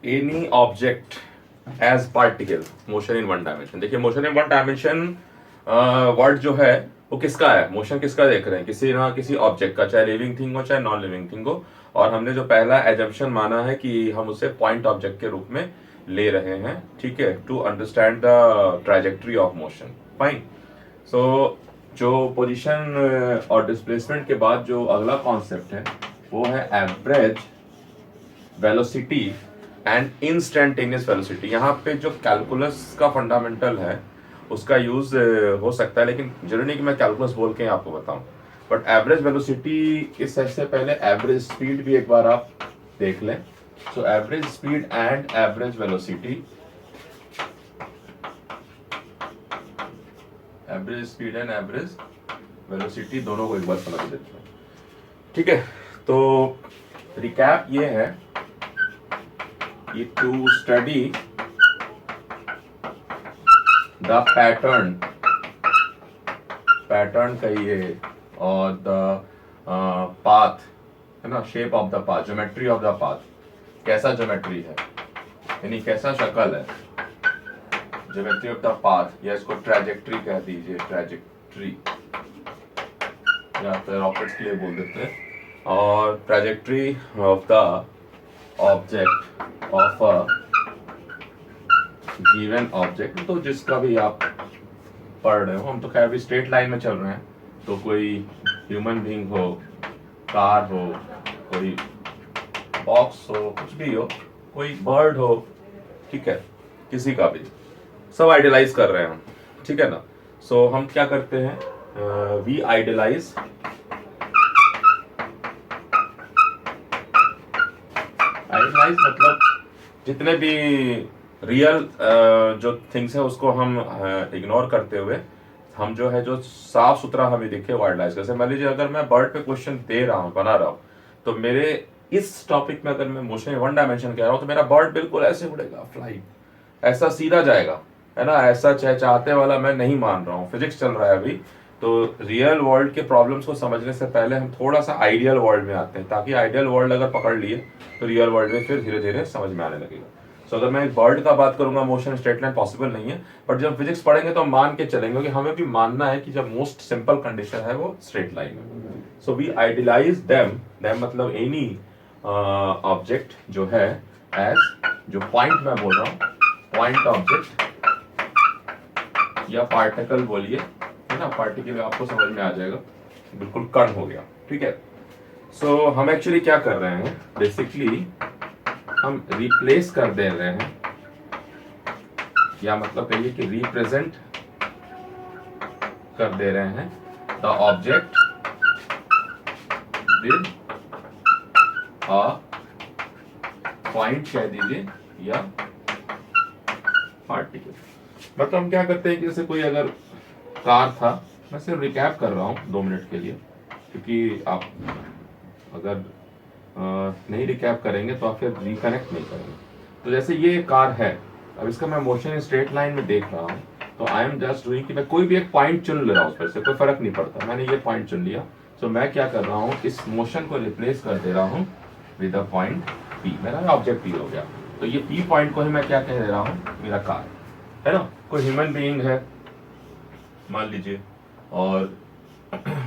Any object as particle motion in one dimension. देखिए motion in one dimension word जो है वो किसका है, मोशन किसका देख रहे हैं, किसी ना किसी ऑब्जेक्ट का, चाहे लिविंग थिंग हो चाहे नॉन लिविंग थिंग हो। और हमने जो पहला एजम्पशन माना है कि हम उसे पॉइंट ऑब्जेक्ट के रूप में ले रहे हैं, ठीक है, to understand the trajectory of motion. Fine. So जो पोजीशन और डिस्प्लेसमेंट के बाद जो अगला कॉन्सेप्ट है वो है average velocity and instantaneous velocity. यहाँ पे जो कैलकुलस का फंडामेंटल है उसका यूज हो सकता है, लेकिन जरूरी नहीं कि मैं कैलकुलस बोल के आपको बताऊं। बट एवरेज वेलोसिटी इस से पहले एवरेज स्पीड भी एक बार आप देख लें। So average speed and average velocity, average speed and average velocity दोनों को एक बार समझ लेते हैं, ठीक है। तो रिकैप ये है कि टू स्टडी द पैटर्न कहिए और द पाथ, है ना, shape of the path, geometry of the path, कैसा ज्योमेट्री है, यानी कैसा शक्ल है, ज्योमेट्री ऑफ द पाथ, या इसको ट्रैजेक्टरी कह दीजिए, ट्रैजेक्टरी या फिर रॉकेट के लिए बोल देते हैं। और trajectory of the object of a given object, तो जिसका भी आप पढ़ रहे हो, हम तो खैर अभी स्ट्रेट लाइन में चल रहे हैं, तो कोई ह्यूमन बीइंग हो, कार हो, कोई बॉक्स हो, कुछ भी हो, कोई बर्ड हो, ठीक है, किसी का भी, सब आइडियलाइज कर रहे हैं हम, ठीक है ना। सो हम क्या करते हैं, वी आइडियलाइज मतलब जितने भी रियल जो थिंग्स है उसको हम इग्नोर करते हुए हम जो है, जो साफ सुथरा हमें दिखे वो आइडियलाइज। जैसे मान लीजिए अगर मैं बर्ड पे क्वेश्चन दे रहा हूँ, बना रहा हूँ, तो मेरे इस टॉपिक में अगर मैं मोशन वन डायमेंशन कह रहा हूँ तो मेरा बर्ड बिल्कुल ऐसे उड़ेगा, फ्लाई ऐसा सीधा जाएगा, है ना। ऐसा चाहते वाला मैं नहीं मान रहा हूँ, फिजिक्स चल रहा है अभी। तो रियल वर्ल्ड के प्रॉब्लम्स को समझने से पहले हम थोड़ा सा आइडियल वर्ल्ड में आते हैं, ताकि आइडियल वर्ल्ड अगर पकड़ लिए तो रियल वर्ल्ड में फिर धीरे धीरे समझ में आने लगेगा। सो अगर मैं एक बर्ड का बात करूंगा, मोशन स्ट्रेट लाइन पॉसिबल नहीं है, बट जब फिजिक्स पढ़ेंगे तो हम मान के चलेंगे कि हमें भी मानना है कि जब मोस्ट सिंपल कंडीशन है वो स्ट्रेट लाइन है। सो वी आइडियलाइज देम मतलब एनी ऑब्जेक्ट जो है एज, जो पॉइंट मैं बोल रहा हूँ, पॉइंट ऑब्जेक्ट या पार्टिकल बोलिए, है ना, पार्टिकल आपको समझ में आ जाएगा, बिल्कुल कण हो गया, ठीक है। सो हम एक्चुअली क्या कर रहे हैं, बेसिकली हम रिप्लेस कर दे रहे हैं, या मतलब कहिए कि रिप्रेजेंट कर दे रहे हैं the object with a point कह दीजिए या पार्टिकल। मतलब हम क्या करते हैं कि जैसे कोई अगर कार था, मैं सिर्फ रिकैप कर रहा हूँ 2 मिनट के लिए, क्योंकि आप अगर नहीं रिकैप करेंगे तो आप फिर रिकनेक्ट नहीं करेंगे। तो जैसे ये कार है, अब इसका मैं मोशन स्ट्रेट लाइन में देख रहा हूँ, तो आई एम जस्ट डूइंग कि मैं कोई भी एक पॉइंट चुन ले रहा हूँ, उस पर से कोई फर्क नहीं पड़ता, मैंने ये पॉइंट चुन लिया। तो मैं क्या कर रहा हूँ, इस मोशन को रिप्लेस कर दे रहा हूँ विद अ पॉइंट पी, मेरा ऑब्जेक्ट पी हो गया। तो ये पी पॉइंट को ही मैं क्या कह दे रहा हूँ, मेरा कार है ना। कोई ह्यूमन बीइंग है मान लीजिए, और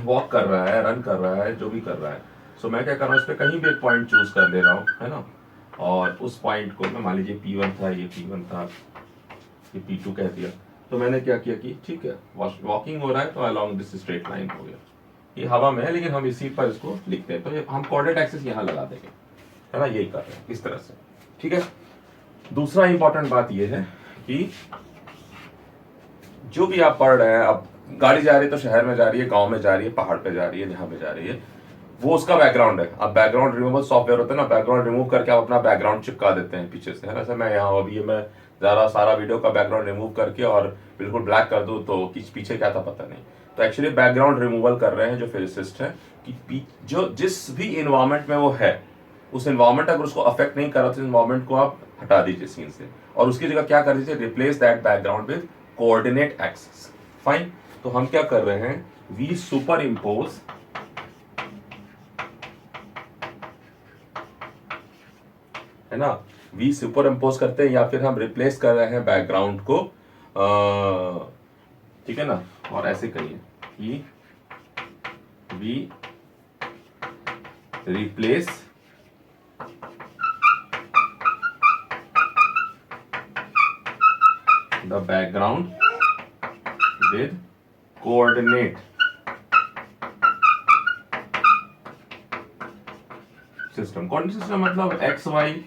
वॉक कर रहा है, रन कर रहा है, जो भी कर रहा है, सो मैं क्या कर रहा हूँ, इस पर कहीं भी एक पॉइंट चूज कर ले रहा हूँ, है ना। और उस पॉइंट को मैं मान लीजिए P1 था, ये P1 था, ये P2 कह दिया। तो मैंने क्या किया कि ठीक है, वॉकिंग हो रहा है तो अलोंग दिस स्ट्रेट लाइन हो गया, ये हवा में है लेकिन हम इसी पर इसको लिखते हैं, तो ये हम कोऑर्डिनेट एक्सिस यहाँ लगा देंगे, है ना, यही कर रहे हैं इस तरह से, ठीक है। दूसरा इंपॉर्टेंट बात ये है कि जो भी आप पढ़ रहे हैं, अब गाड़ी जा रही है तो शहर में जा रही है, गांव में जा रही है, पहाड़ पे जा रही है, जहां पे जा रही है, वो उसका बैकग्राउंड है। अब बैकग्राउंड रिमूवल सॉफ्टवेयर होता है ना, बैकग्राउंड रिमूव करके आप अपना बैकग्राउंड चिपका देते हैं पीछे से, है ना। मैं यहाँ अभी मैं ज़्यादा सारा वीडियो का बैकग्राउंड रिमूव करके और बिल्कुल ब्लैक कर दूँ तो पीछे क्या था पता नहीं। तो एक्चुअली बैकग्राउंड रिमूवल कर रहे हैं जो फिजिसिस्ट है, कि जो जिस भी इन्वायरमेंट में वो है, उस इन्वायरमेंट अगर उसको अफेक्ट नहीं कर रहा तो इन्वायरमेंट को आप हटा दीजिए सीन से, और उसकी जगह क्या कर दीजिए, replace that background with coordinate axis. Fine. तो हम क्या कर रहे हैं, वी सुपर इम्पोज है ना, वी सुपर इम्पोज करते हैं या फिर हम रिप्लेस कर रहे हैं बैकग्राउंड को, ठीक है ना। और ऐसे करिए कि we replace the background with coordinate system. Coordinate system मतलब एक्स वाई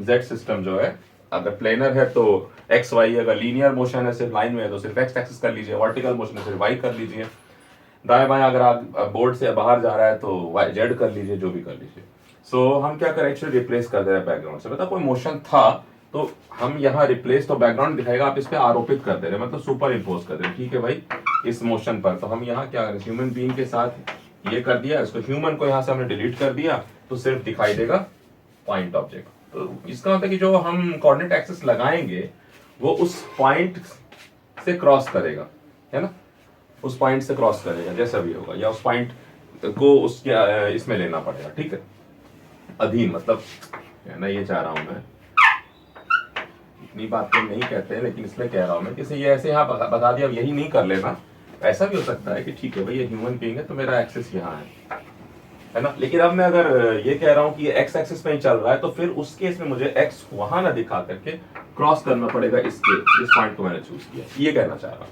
जेड सिस्टम जो है, अगर प्लेनर है तो एक्स वाई, अगर लीनियर मोशन है सिर्फ लाइन में है तो सिर्फ एक्स एक्सिस कर लीजिए, वर्टिकल मोशन है सिर्फ वाई कर लीजिए, दाएं बाएं अगर आप बोर्ड से बाहर जा रहा है तो वाई जेड कर लीजिए, जो भी कर लीजिए। सो हम क्या करें, एक्चुअली रिप्लेस कर दे रहे हैं बैकग्राउंड से। मतलब कोई मोशन था तो हम यहाँ रिप्लेस, तो बैकग्राउंड दिखाएगा, आप इस पे आरोपित कर दे रहे हैं, मतलब सुपर इम्पोज कर दे रहे हैं, ठीक है भाई, इस मोशन पर। तो हम यहाँ क्या करें, ह्यूमन बीइंग के साथ ये कर दिया, इसको ह्यूमन को यहाँ से हमने डिलीट कर दिया, तो सिर्फ दिखाई देगा पॉइंट ऑब्जेक्ट। तो इसका मतलब कि जो हम कोऑर्डिनेट एक्सिस लगाएंगे वो उस पॉइंट से क्रॉस करेगा, है ना, उस पॉइंट से क्रॉस करेगा जैसा भी होगा, या उस पॉइंट को उसके इसमें लेना पड़ेगा, ठीक है, अधीन, मतलब ना, ये चाह रहा हूं मैं, इतनी बात तो नहीं कहते हैं लेकिन इसलिए कह रहा हूं मैं, किसी ये ऐसे यहाँ बता दिया, यही नहीं कर लेना। ऐसा भी हो सकता है कि ठीक है भाई ये ह्यूमन बीइंग है तो मेरा एक्सिस यहाँ है ना, लेकिन अब मैं अगर ये कह रहा हूँ कि ये एक्स एक्सिस में ही चल रहा है तो फिर उस केस में मुझे एक्स वहां ना दिखा करके क्रॉस करना पड़ेगा इस पॉइंट को मैंने चूज किया, ये कहना चाह रहा हूँ,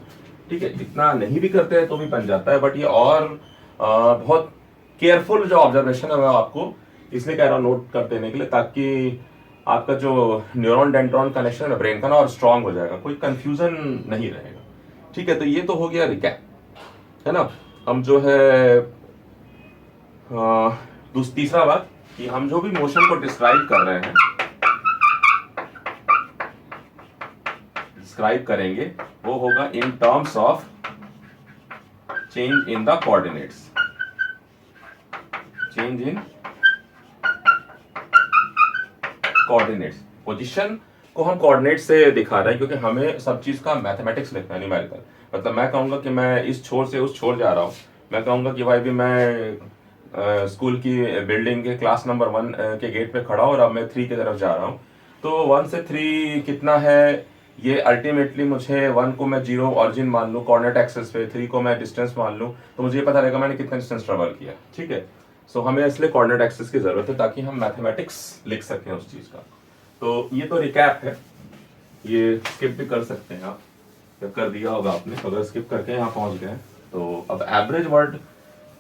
ठीक है। इतना नहीं भी करते हैं तो भी बन जाता है, बट ये और बहुत केयरफुल जो ऑब्जर्वेशन है मैं आपको इसलिए कह रहा हूँ नोट कर देने के लिए, ताकि आपका जो न्यूरॉन डेंड्रॉन कनेक्शन है ब्रेन का ना और स्ट्रांग हो जाएगा, कोई कंफ्यूजन नहीं रहेगा, ठीक है। तो ये तो हो गया रिकैप, है ना। हम जो है तीसरा बात कि हम जो भी मोशन को डिस्क्राइब कर रहे हैं, डिस्क्राइब करेंगे वो होगा in terms of change in the coordinates, change in coordinates. Position को हम कोऑर्डिनेट से दिखा रहे हैं क्योंकि हमें सब चीज का मैथमेटिक्स लिखना है, न्यूमेरिकल। मतलब मैं कहूंगा कि मैं इस छोर से उस छोर जा रहा हूं, मैं कहूंगा कि भाई भी मैं स्कूल की बिल्डिंग के क्लास नंबर 1 के गेट पे खड़ा हूं और अब मैं 3 की तरफ जा रहा हूं, तो 1 से 3 कितना है, ये अल्टीमेटली मुझे 1 को मैं 0 ऑरिजिन मान लूं कोऑर्डिनेट एक्सिस पे, 3 को मैं डिस्टेंस मान लूं, तो मुझे ये पता रहेगा मैंने कितना डिस्टेंस ट्रेवल किया, ठीक है। सो हमें इसलिए कोऑर्डिनेट एक्सिस की जरूरत है ताकि हम मैथमेटिक्स लिख सकें उस चीज का। तो ये तो रिकैप है, ये स्किप भी कर सकते हैं आप, या कर दिया होगा आपने, अगर स्किप करके यहाँ पहुंच गए। तो अब एवरेज वर्ड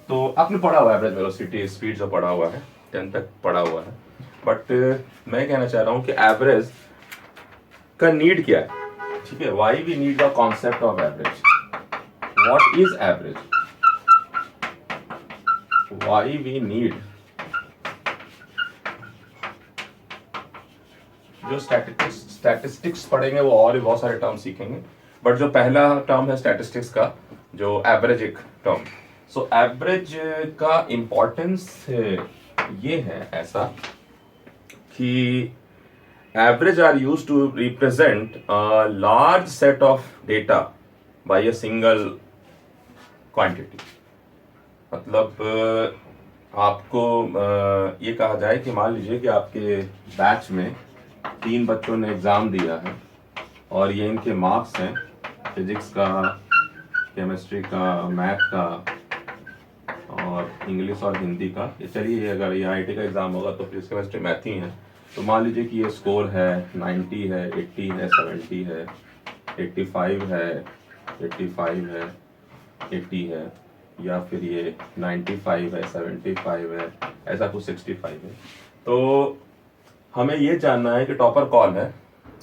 तो आपने पढ़ा हुआ है, एवरेज वेलोसिटी स्पीड जो पढ़ा हुआ है 10 तक पढ़ा हुआ है, बट मैं कहना चाह रहा हूँ कि एवरेज का नीड क्या है, ठीक है। Why we need the concept of average, what is average, why we need, जो स्टैटिस्टिक्स पढ़ेंगे वो और भी बहुत सारे टर्म सीखेंगे, बट जो पहला टर्म है स्टैटिस्टिक्स का, जो एवरेज एक टर्म, सो एवरेज का इंपॉर्टेंस ये है ऐसा कि average are used to represent a large set of data by a single quantity. मतलब आपको ये कहा जाए कि मान लीजिए कि आपके बैच में 3 बच्चों ने एग्जाम दिया है और ये इनके मार्क्स हैं, फिजिक्स का, केमिस्ट्री का, मैथ का और इंग्लिश और हिंदी का। ये चलिए अगर ये आईआईटी का एग्जाम होगा तो फिजिक्स केमिस्ट्री मैथ ही है, तो मान लीजिए कि ये स्कोर है 90 है, 80 है, 70 है, 85 है, 85 है, 80 है, या फिर ये 95 है, 75 है, ऐसा कुछ 65 है। तो हमें ये जानना है कि टॉपर कौन है।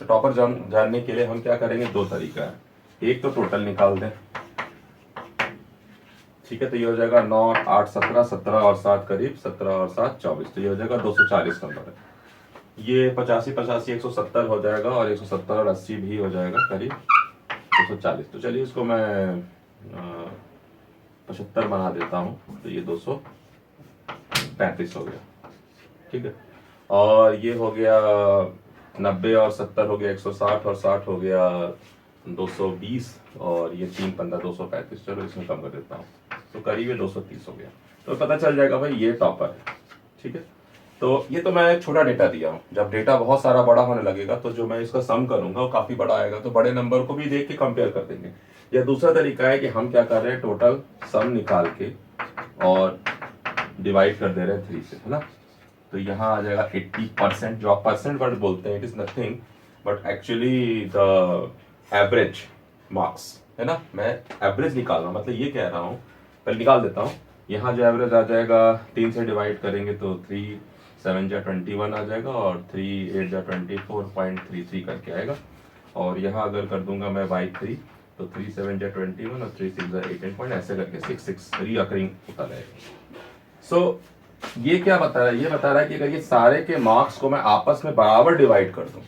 तो टॉपर जानने के लिए हम क्या करेंगे, 2 तरीका है। एक तो टोटल निकाल दें, ठीक है, तो ये हो जाएगा 9 और 8 17, 17 और 7 करीब, 17 और 7 24, तो ये हो जाएगा 240 नंबर है। ये 85 85 170 हो जाएगा और 170 और 80 भी हो जाएगा करीब 240। तो चलिए इसको मैं 75 बना देता हूँ, तो ये 235 हो गया, ठीक है। और ये हो गया 90 और 70 हो गया 160 और 60 हो गया 220, और ये 3 15 235, चलो इसमें कम कर देता हूँ, तो करीब ये 230 हो गया। तो पता चल जाएगा भाई ये टॉपर है, ठीक है। तो ये तो मैं एक छोटा डेटा दिया हूँ, जब डेटा बहुत सारा बड़ा होने लगेगा तो जो मैं इसका सम करूंगा वो काफी बड़ा आएगा, तो बड़े नंबर को भी देख के कंपेयर कर देंगे। या दूसरा तरीका है कि हम क्या कर रहे हैं, टोटल सम निकाल के और डिवाइड कर दे रहे हैं 3 से, है ना। तो यहाँ आ जाएगा 80%, जो आप परसेंट वर्ड बोलते हैं, it is nothing but actually the average marks, है ना। मैं एवरेज निकाल रहा हूँ, मतलब ये कह रहा हूँ, पहले निकाल देता हूँ। यहाँ जो एवरेज आ जाएगा 3 से डिवाइड करेंगे तो 3 7 जा 21 आ जाएगा और 3 8 जा 24.33 करके आएगा। और यहाँ अगर कर दूंगा मैं बाई 3 तो 3 7 जा 21 और 3 6 जा 18 पॉइंट, ऐसे करके 6 रीअकरिंग होता रहेगा। सो ये क्या बता रहा है, ये बता रहा है कि अगर ये सारे के मार्क्स को मैं आपस में बराबर डिवाइड कर दूं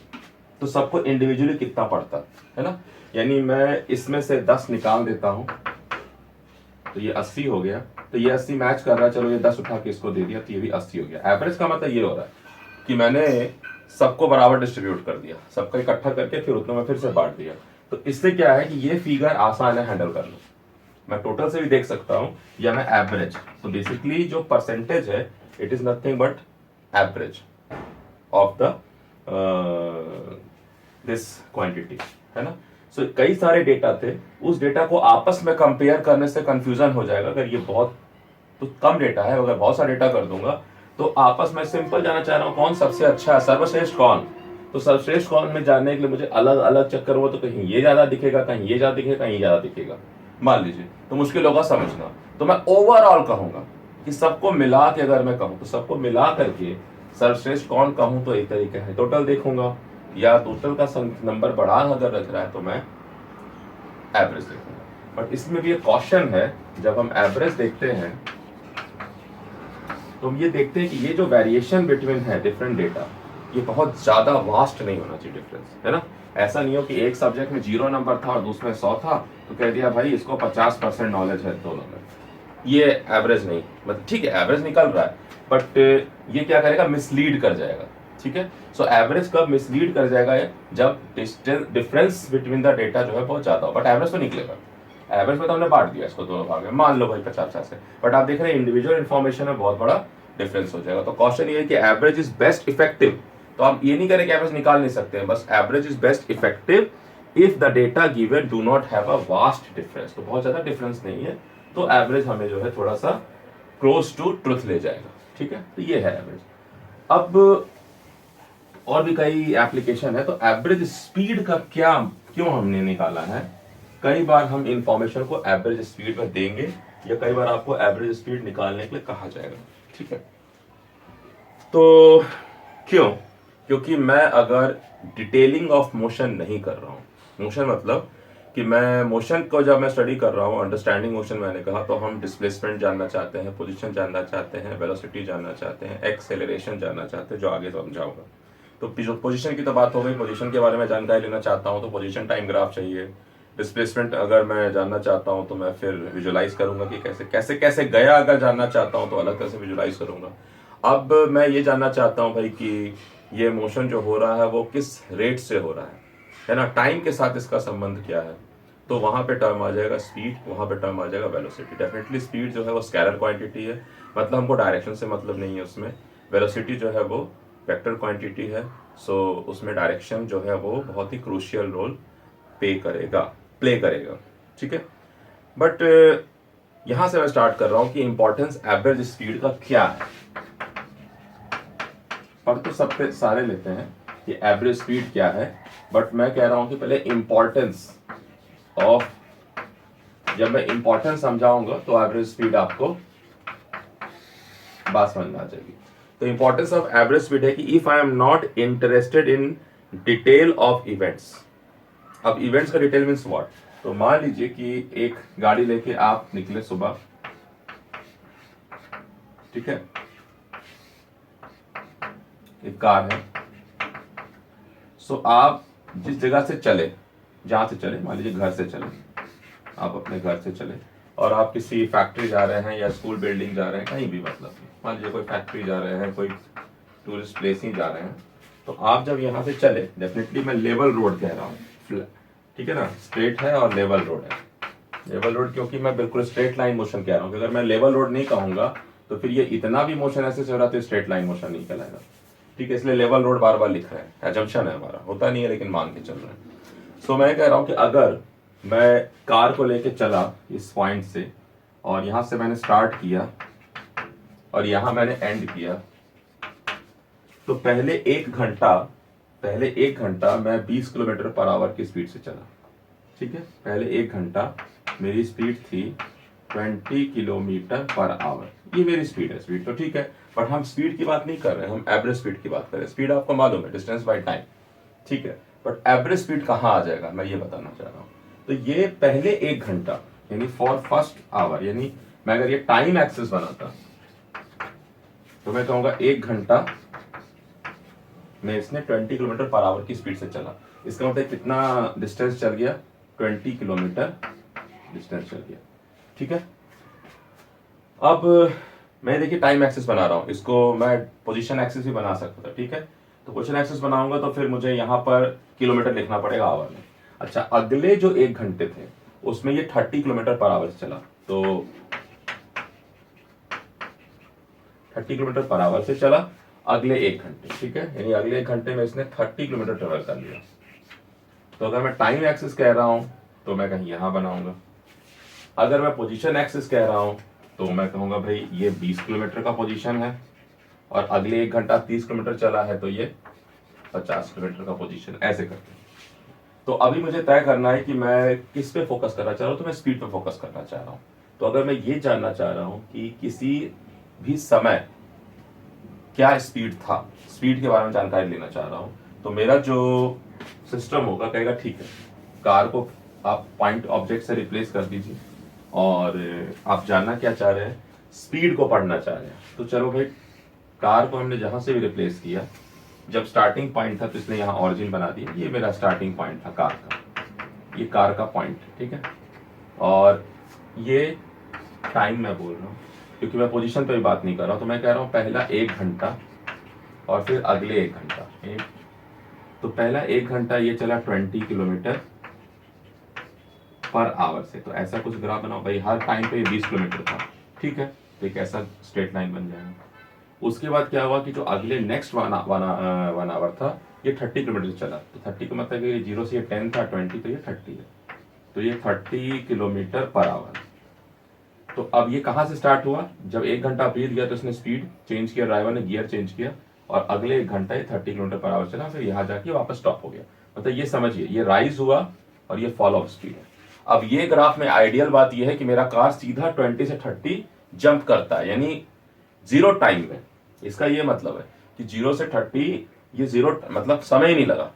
तो सबको इंडिविजुअली कितना पड़ता है ना। यानी मैं इसमें से 10 निकाल देता हूं तो ये 80 हो गया, तो ये 80 मैच कर रहा है, चलो ये 10 उठा के इसको दे दिया तो ये भी 80 हो गया। एवरेज का मतलब ये हो रहा है कि मैंने सबको बराबर डिस्ट्रीब्यूट कर दिया, सबका इकट्ठा करके फिर उतना में फिर से बांट दिया। तो इससे क्या है कि ये फिगर आसान है हैंडल करना, मैं टोटल से भी देख सकता हूं या मैं एवरेज। तो बेसिकली जो परसेंटेज है it is nothing but average of the this quantity, है ना। सो कई सारे डेटा थे, उस डेटा को आपस में कंपेयर करने से कंफ्यूजन हो जाएगा। अगर ये बहुत तो कम डेटा है, अगर बहुत सारा डेटा कर दूंगा तो आपस में सिंपल जाना चाह रहा हूँ कौन सबसे अच्छा है, सर्वश्रेष्ठ कौन। तो सर्वश्रेष्ठ कौन में जानने के लिए मुझे अलग अलग चक्कर हुआ, तो कहीं ये ज्यादा दिखेगा, कहीं ये ज्यादा दिखेगा, कहीं ये ज्यादा दिखेगा, मान लीजिए, तो मुश्किल होगा समझना। तो मैं ओवरऑल कहूंगा कि सबको मिला के, अगर मैं कहूँ तो सबको मिला करके सर्वश्रेष्ठ कौन कहूँ तो एक तरीका है टोटल देखूंगा, या टोटल का नंबर बड़ा अगर रख रहा है तो मैं एवरेज देखूंगा। बट इसमें भी एक कॉशन है, जब हम एवरेज देखते हैं तो हम ये देखते हैं कि ये जो वेरिएशन बिटवीन है डिफरेंट डेटा, ये बहुत ज्यादा वास्ट नहीं होना चाहिए डिफरेंस, है ना। ऐसा नहीं हो कि एक सब्जेक्ट में 0 नंबर था और दूसरे में 100 था तो कह दिया भाई इसको 50% नॉलेज है दोनों में, ये एवरेज नहीं। मतलब ठीक है एवरेज निकल रहा है बट ये क्या करेगा, मिसलीड कर जाएगा, ठीक है। सो एवरेज कब मिसलीड कर जाएगा, जब डिफरेंस बिटवीन द डेटा जो है बहुत ज्यादा हो। बट एवरेज तो निकलेगा, एवरेज में तो हमने बांट दिया इसको दोनों भाग में, मान लो भाई 50-50 से, बट आप देख रहे हैं इंडिविजुअल इन्फॉर्मेशन में बहुत बड़ा डिफरेंस हो जाएगा। तो क्वेश्चन ये है कि एवरेज इज बेस्ट इफेक्टिव, तो आप ये नहीं करें कि एवरेज निकाल नहीं सकते हैं, बस average is best effective if the data given do not have a vast difference, तो बहुत ज्यादा डिफरेंस नहीं है तो एवरेज हमें जो है थोड़ा सा क्लोज टू ट्रुथ ले जाएगा, ठीक है। तो ये है एवरेज। अब और भी कई एप्लीकेशन है, तो एवरेज स्पीड का क्या क्यों हमने निकाला है, कई बार हम इंफॉर्मेशन को एवरेज स्पीड में देंगे या कई बार आपको एवरेज स्पीड निकालने के लिए कहा जाएगा, ठीक है। तो क्यों, क्योंकि मैं अगर डिटेलिंग ऑफ मोशन नहीं कर रहा हूं, मोशन मतलब कि मैं मोशन को जब मैं स्टडी कर रहा हूं, अंडरस्टैंडिंग मोशन मैंने कहा, तो हम डिस्प्लेसमेंट जानना चाहते हैं, पोजीशन जानना चाहते हैं, वेलोसिटी जानना चाहते हैं, एक्सेलरेशन जानना चाहते हैं, जो आगे समझाऊंगा। तो पोजीशन की तो बात हो गई, पोजीशन के बारे में जानकारी लेना चाहता हूं तो पोजीशन टाइम ग्राफ चाहिए। डिस्प्लेसमेंट अगर मैं जानना चाहता हूं तो मैं फिर विजुलाइज करूंगा कि कैसे कैसे कैसे गया, अगर जानना चाहता हूं तो अलग तरह से विजुलाइज करूंगा। अब मैं ये जानना चाहता हूं भाई कि ये मोशन जो हो रहा है वो किस रेट से हो रहा है ना, टाइम के साथ इसका संबंध क्या है, तो वहां पे टर्म आ जाएगा स्पीड, वहां पे टर्म आ जाएगा वेलोसिटी। डेफिनेटली स्पीड जो है वो स्केलर क्वांटिटी है, मतलब हमको डायरेक्शन से मतलब नहीं है उसमें। वेलोसिटी जो है वो वेक्टर क्वांटिटी है, सो उसमें डायरेक्शन जो है वो बहुत ही क्रूशियल रोल प्ले करेगा, ठीक है। बट यहां से मैं स्टार्ट कर रहा हूं कि इंपॉर्टेंस एवरेज स्पीड का क्या है। पर तो सब पे सारे लेते हैं कि एवरेज स्पीड क्या है, बट मैं कह रहा हूं कि पहले इंपॉर्टेंस ऑफ, जब मैं इंपॉर्टेंस समझाऊंगा तो एवरेज स्पीड आपको बात समझ में आ जाएगी। तो इंपॉर्टेंस ऑफ एवरेज स्पीड है कि if I am not interested in detail of events. अब इवेंट्स का डिटेल मीन्स व्हाट, तो मान लीजिए कि एक गाड़ी लेके आप निकले सुबह, ठीक है, एक कार है। सो आप जिस जगह से चले, जहां से चले, मान लीजिए घर से चले, आप अपने घर से चले और आप किसी फैक्ट्री जा रहे हैं या स्कूल बिल्डिंग जा रहे हैं, कहीं भी, मतलब मान लीजिए कोई फैक्ट्री जा रहे हैं, कोई टूरिस्ट प्लेस ही जा रहे हैं, तो आप जब यहाँ से चले, डेफिनेटली मैं लेवल रोड कह रहा हूँ, ठीक है ना, स्ट्रेट है और लेवल रोड है। लेवल रोड क्योंकि मैं बिल्कुल स्ट्रेट लाइन मोशन कह रहा हूँ, अगर मैं लेवल रोड नहीं कहूंगा तो फिर ये इतना भी मोशन ऐसे चल रहा तो स्ट्रेट लाइन मोशन नहीं कहलाएगा। ठीक है, इसलिए लेवल रोड बार बार लिख रहे हैं, एजम्पशन है हमारा, होता नहीं है लेकिन मान के चल रहे हैं। सो मैं कह रहा हूं कि अगर मैं कार को लेके चला इस पॉइंट से, और यहां से मैंने स्टार्ट किया और यहां मैंने एंड किया, तो पहले एक घंटा मैं 20 किलोमीटर पर आवर की स्पीड से चला। ठीक है, पहले एक घंटा मेरी स्पीड थी 20 किलोमीटर पर आवर, ये मेरी स्पीड है। स्पीड तो ठीक है, बट हम स्पीड की बात नहीं कर रहे हैं, हम एवरेज स्पीड की बात कर रहे हैं। स्पीड आपको मालूम है, डिस्टेंस बाय टाइम, ठीक है, बट एवरेज स्पीड कहाँ आ जाएगा मैं ये बताना चाह रहा हूँ। तो ये पहले एक घंटा यानी फॉर फर्स्ट आवर, यानी मैं अगर ये टाइम एक्सेस बनाता तो मैं कहूंगा एक घंटा में इसने 20 किलोमीटर पर आवर की स्पीड से चला। इसका मतलब कितना डिस्टेंस चल गया, 20 किलोमीटर डिस्टेंस चल गया। ठीक है, अब मैं देखिए टाइम एक्सेस बना रहा हूं, इसको मैं पोजीशन एक्सेस भी बना सकता था। ठीक है, तो पोजीशन एक्सेस बनाऊंगा तो फिर मुझे यहां पर किलोमीटर लिखना पड़ेगा आवर में। अच्छा, अगले जो एक घंटे थे उसमें ये 30 किलोमीटर पर आवर से चला, तो 30 किलोमीटर पर आवर से चला अगले एक घंटे। ठीक है, यानी अगले एक घंटे में इसने 30 किलोमीटर ट्रेवल कर लिया। तो अगर मैं टाइम एक्सेस कह रहा हूं तो मैं कहीं यहां बनाऊंगा, अगर मैं पोजीशन एक्सेस कह रहा हूं तो मैं कहूंगा भाई ये 20 किलोमीटर का पोजीशन है और अगले एक घंटा 30 किलोमीटर चला है तो ये 50 किलोमीटर का पोजीशन, ऐसे करके। तो अभी मुझे तय करना है कि मैं किस पे फोकस करना चाह रहा हूं, तो मैं स्पीड पे फोकस करना चाह रहा हूं। तो अगर मैं ये जानना चाह रहा हूं कि किसी भी समय क्या स्पीड था, स्पीड के बारे में जानकारी लेना चाह रहा हूं, तो मेरा जो सिस्टम होगा कहेगा ठीक है, कार को आप पॉइंट ऑब्जेक्ट से रिप्लेस कर दीजिए और आप जानना क्या चाह रहे हैं, स्पीड को पढ़ना चाह रहे हैं। तो चलो भाई, कार को हमने जहां से भी रिप्लेस किया, जब स्टार्टिंग पॉइंट था तो इसने यहाँ ऑरिजिन बना दिया, ये मेरा स्टार्टिंग पॉइंट था कार का, ये कार का पॉइंट है। ठीक है, और ये टाइम मैं बोल रहा हूँ क्योंकि मैं पोजीशन पे भी बात नहीं कर रहा हूँ, तो मैं कह रहा हूँ पहला एक घंटा और फिर अगले एक घंटा। तो पहला एक घंटा ये चला 20 किलोमीटर पर आवर से, तो ऐसा कुछ ग्राफ बनाओ भाई, हर टाइम पे 20 किलोमीटर था। ठीक है, तो एक ऐसा स्ट्रेट लाइन बन जाएगा। उसके बाद क्या हुआ कि जो अगले नेक्स्ट वन आवर था ये 30 किलोमीटर चला, तो 30 का मतलब कि 0 से ये 10 था, 20 तो ये 30 है, तो ये 30 किलोमीटर पर आवर। तो अब ये कहाँ से स्टार्ट हुआ, जब एक घंटा बीत गया तो इसने स्पीड चेंज किया, ड्राइवर ने गियर चेंज किया और अगले एक घंटा ये 30 किलोमीटर पर आवर चला, फिर यहाँ जाके वापस स्टॉप हो गया। मतलब ये समझिए, ये राइज हुआ और ये फॉल ऑफ स्पीड है। अब ये ग्राफ में आइडियल बात ये है कि मेरा कार सीधा 20 से 30 जंप करता है, यानी जीरो टाइम में। इसका ये मतलब है कि 0 से 30 ये जीरो, मतलब समय ही नहीं लगा।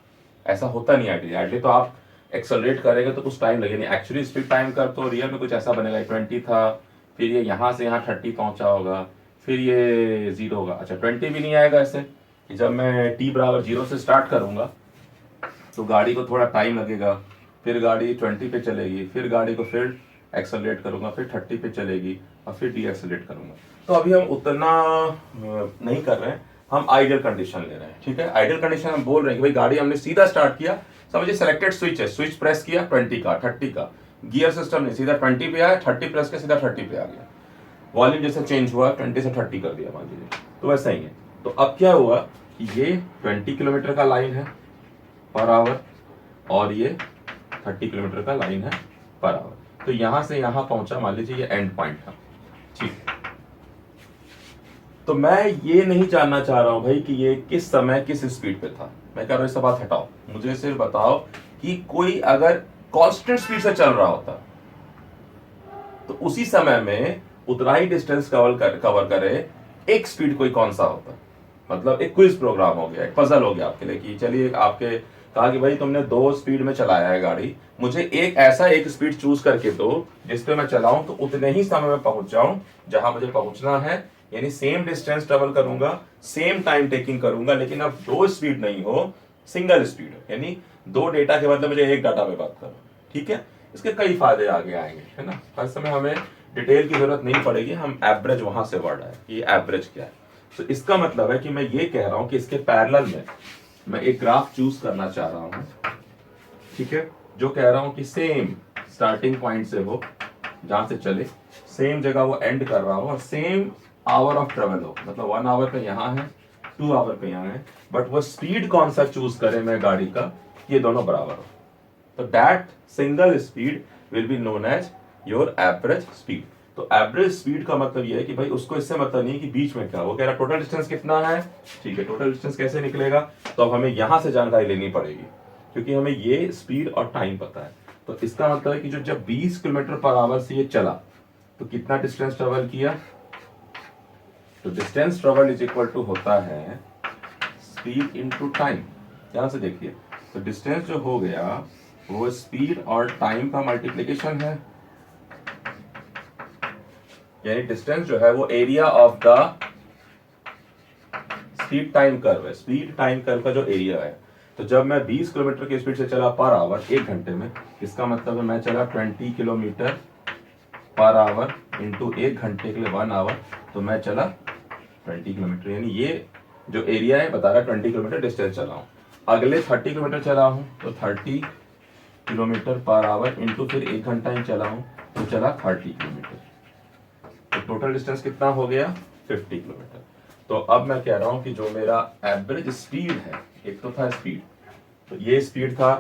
ऐसा होता नहीं आइडियली तो आप एक्सेलरेट करेंगे तो कुछ टाइम लगेगा, एक्चुअली स्पीड टाइम कर तो रियल में कुछ ऐसा बनेगा, 20 था, फिर ये यहाँ से यहाँ 30 पहुंचा होगा, फिर ये 0 होगा। अच्छा, 20 भी नहीं आएगा ऐसे कि जब मैं t बराबर 0 से स्टार्ट करूंगा तो गाड़ी को थोड़ा टाइम लगेगा, फिर गाड़ी 20 पे चलेगी, फिर गाड़ी को फिर एक्सेलरेट करूंगा, फिर 30 पे चलेगी और फिर डी एक्सेलरेट करूंगा। तो अभी हम उतना नहीं कर रहे हैं, हम आइडियल कंडीशन ले रहे हैं। ठीक है, आइडियल कंडीशन हम बोल रहे हैं कि भाई गाड़ी हमने सीधा स्टार्ट किया, समझिए सेलेक्टेड स्विच है, स्विच प्रेस किया 20 का 30 का, गियर सिस्टम नहीं, सीधा 20 पे आया, 30 प्रेस के सीधा 30 पे आ गया, वॉल्यूम जैसे चेंज हुआ 20 से 30 कर दिया मान लीजिए, तो वैसा ही है। तो अब क्या हुआ कि ये 20 किलोमीटर का लाइन है पर आवर और ये 30 किलोमीटर का लाइन है पर आवर, तो यहां से यहां पहुंचा, मान लीजिए ये एंड पॉइंट था। ठीक है, तो मैं ये नहीं जानना चाह रहा हूं भाई कि ये किस समय किस स्पीड पे था, मैं कह रहा हूं ये सब बात हटाओ, मुझे सिर्फ बताओ कि कोई अगर कांस्टेंट स्पीड से चल रहा होता तो उसी समय में उतना ही डिस्टेंस कवर करे, एक स्पीड कोई कौन सा होता। मतलब एक क्विज प्रोग्राम हो गया, एक पजल हो गया आपके लिए कि चलिए आपके कहा कि भाई तुमने 2 स्पीड में चलाया है गाड़ी, मुझे एक स्पीड चूज करके दो जिसपे मैं चलाऊं तो उतने ही समय में पहुंच जाऊं जहां मुझे पहुंचना है, यानी सेम डिस्टेंस ट्रेवल करूंगा, सेम टाइम टेकिंग करूंगा, लेकिन अब 2 स्पीड नहीं हो, सिंगल स्पीड हो, यानी 2 डेटा के बदले मुझे 1 डाटा पे बात करो। ठीक है, इसके कई फायदे आगे आएंगे, है ना, हर समय हमें डिटेल की जरूरत नहीं पड़ेगी, हम एवरेज वहां से वर्ड है, ये एवरेज क्या है। तो इसका मतलब है कि मैं ये कह रहा हूं कि इसके पैरेलल में मैं एक ग्राफ चूज करना चाह रहा हूं। ठीक है, जो कह रहा हूं कि सेम स्टार्टिंग पॉइंट से वो जहां से चले, सेम जगह वो एंड कर रहा हो और सेम आवर ऑफ ट्रेवल हो, मतलब 1 आवर पे यहाँ है, 2 आवर पे यहाँ है, बट वो स्पीड कौन सा चूज करे मैं गाड़ी का, ये दोनों बराबर हो, तो that single speed will be known as your average speed. तो एवरेज स्पीड का मतलब ये है कि भाई उसको इससे मतलब नहीं है कि बीच में क्या, वो कह रहा टोटल डिस्टेंस कितना है, ठीक है, टोटल डिस्टेंस कैसे निकलेगा, तो अब हमें यहां से जानकारी लेनी पड़ेगी, क्योंकि हमें ये स्पीड और टाइम पता है। तो इसका मतलब है कि जो जब 20 किलोमीटर पर आवर से ये चला तो कितना डिस्टेंस ट्रेवल किया, तो distance travel is equal to होता है स्पीड इनटू टाइम। ध्यान से देखिए, तो डिस्टेंस जो हो गया वो स्पीड और टाइम का मल्टीप्लिकेशन है, यानी डिस्टेंस जो है वो area of the speed time curve है, स्पीड टाइम कर्व का जो एरिया है। तो जब मैं 20 किलोमीटर की स्पीड से चला पर आवर 1 घंटे में, इसका मतलब है मैं चला 20 किलोमीटर पर आवर इंटू 1 घंटे के लिए 1 आवर, तो मैं चला 20 किलोमीटर, यानी ये जो एरिया है बता रहा है 20 किलोमीटर डिस्टेंस चला हूँ। अगले 30 किलोमीटर चला हूँ तो 30 किलोमीटर पर आवर इंटू फिर 1 घंटा ही चला हूँ तो चला 30 किलोमीटर, तो टोटल डिस्टेंस कितना हो गया 50 किलोमीटर। तो अब मैं कह रहा हूं कि जो मेरा एवरेज स्पीड है, एक तो था स्पीड, तो ये स्पीड था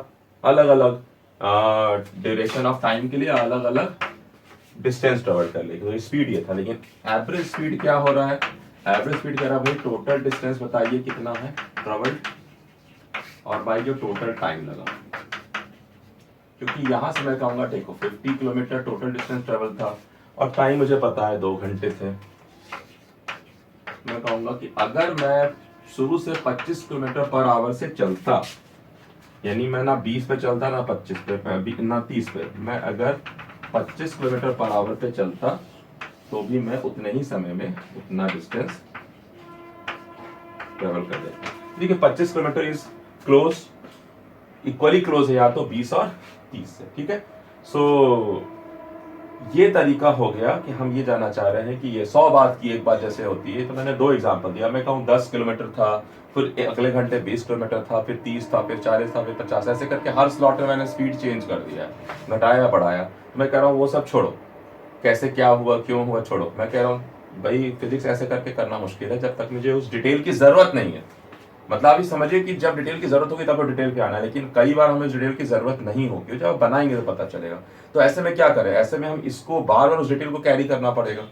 अलग अलग ड्यूरेशन ऑफ टाइम के लिए, अलग अलग डिस्टेंस ट्रेवल कर ले, तो स्पीड ये था, लेकिन एवरेज स्पीड क्या हो रहा है, एवरेज स्पीड कह रहा है भाई टोटल डिस्टेंस बताइए कितना है ट्रेवल और बाई जो टोटल टाइम लगा, क्योंकि यहां से मैं कहूंगा देखो 50 किलोमीटर टोटल डिस्टेंस ट्रेवल था और टाइम मुझे पता है 2 घंटे थे, मैं कहूंगा कि अगर मैं शुरू से 25 किलोमीटर पर आवर से चलता, यानी मैं ना 20 पे चलता ना 25 पे ना 30 पे, मैं अगर 25 किलोमीटर पर आवर पे चलता तो भी मैं उतने ही समय में उतना डिस्टेंस ट्रेवल कर लेता। देखिए 25 kilometre is close, equally close है या तो 20 और 30 से, ठीक है। सो ये तरीका हो गया कि हम ये जानना चाह रहे हैं कि ये 100 बात की एक बात जैसे होती है, तो मैंने 2 एग्जांपल दिया, मैं कहूँ 10 किलोमीटर था, फिर अगले घंटे 20 किलोमीटर था, फिर 30 था, फिर 40 था, फिर 50, ऐसे करके हर स्लॉट में मैंने स्पीड चेंज कर दिया, घटाया बढ़ाया। तो मैं कह रहा हूँ वो सब छोड़ो, कैसे क्या हुआ क्यों हुआ छोड़ो, मैं कह रहा हूँ भाई फिजिक्स ऐसे करके करना मुश्किल है जब तक मुझे उस डिटेल की जरूरत नहीं है। मतलब अभी समझिए कि जब डिटेल की जरूरत होगी तब तो डिटेल पे आना है, लेकिन कई बार हमें डिटेल की जरूरत नहीं होगी, जब बनाएंगे तो पता चलेगा। तो ऐसे में क्या करें, ऐसे में हम इसको बार बार उस डिटेल को कैरी करना पड़ेगा,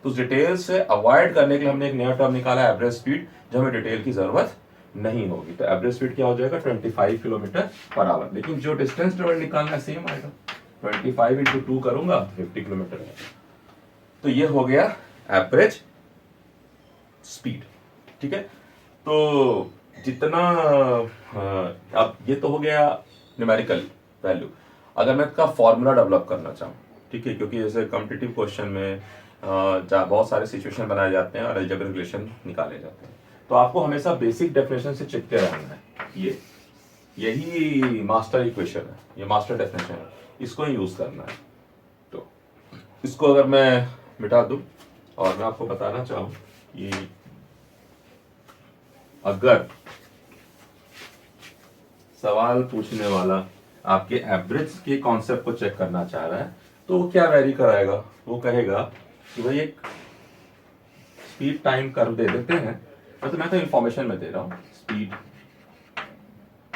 तो उस डिटेल से अवॉइड करने के लिए हमने एक नया टर्म निकाला एवरेज स्पीड, जो हमें डिटेल की जरूरत नहीं होगी। तो एवरेज स्पीड क्या हो जाएगा 25 किलोमीटर पर आवर, लेकिन जो डिस्टेंस ट्रेवल निकालना सेम आएगा, 25 इंटू 2 करूंगा 50 किलोमीटर, तो ये हो गया एवरेज स्पीड, ठीक है। तो जितना अब ये तो हो गया न्यूमेरिकल वैल्यू। अगर मैं इसका फॉर्मूला डेवलप करना चाहूँ, ठीक है, क्योंकि जैसे कॉम्पिटिटिव क्वेश्चन में बहुत सारे सिचुएशन बनाए जाते हैं और अलजेब्रिक रिलेशन निकाले जाते हैं, तो आपको हमेशा बेसिक डेफिनेशन से चिपके रहना है, यही मास्टर इक्वेशन है, ये मास्टर डेफिनेशन है, इसको ही यूज करना है। तो इसको अगर मैं मिटा दूं और मैं आपको बताना चाहूँ कि अगर सवाल पूछने वाला आपके एवरेज के कॉन्सेप्ट को चेक करना चाह रहा है तो वो क्या वेरी कराएगा, वो कहेगा कि भाई एक स्पीड टाइम कर्व दे देते हैं, तो मैं तो इंफॉर्मेशन में दे रहा हूँ,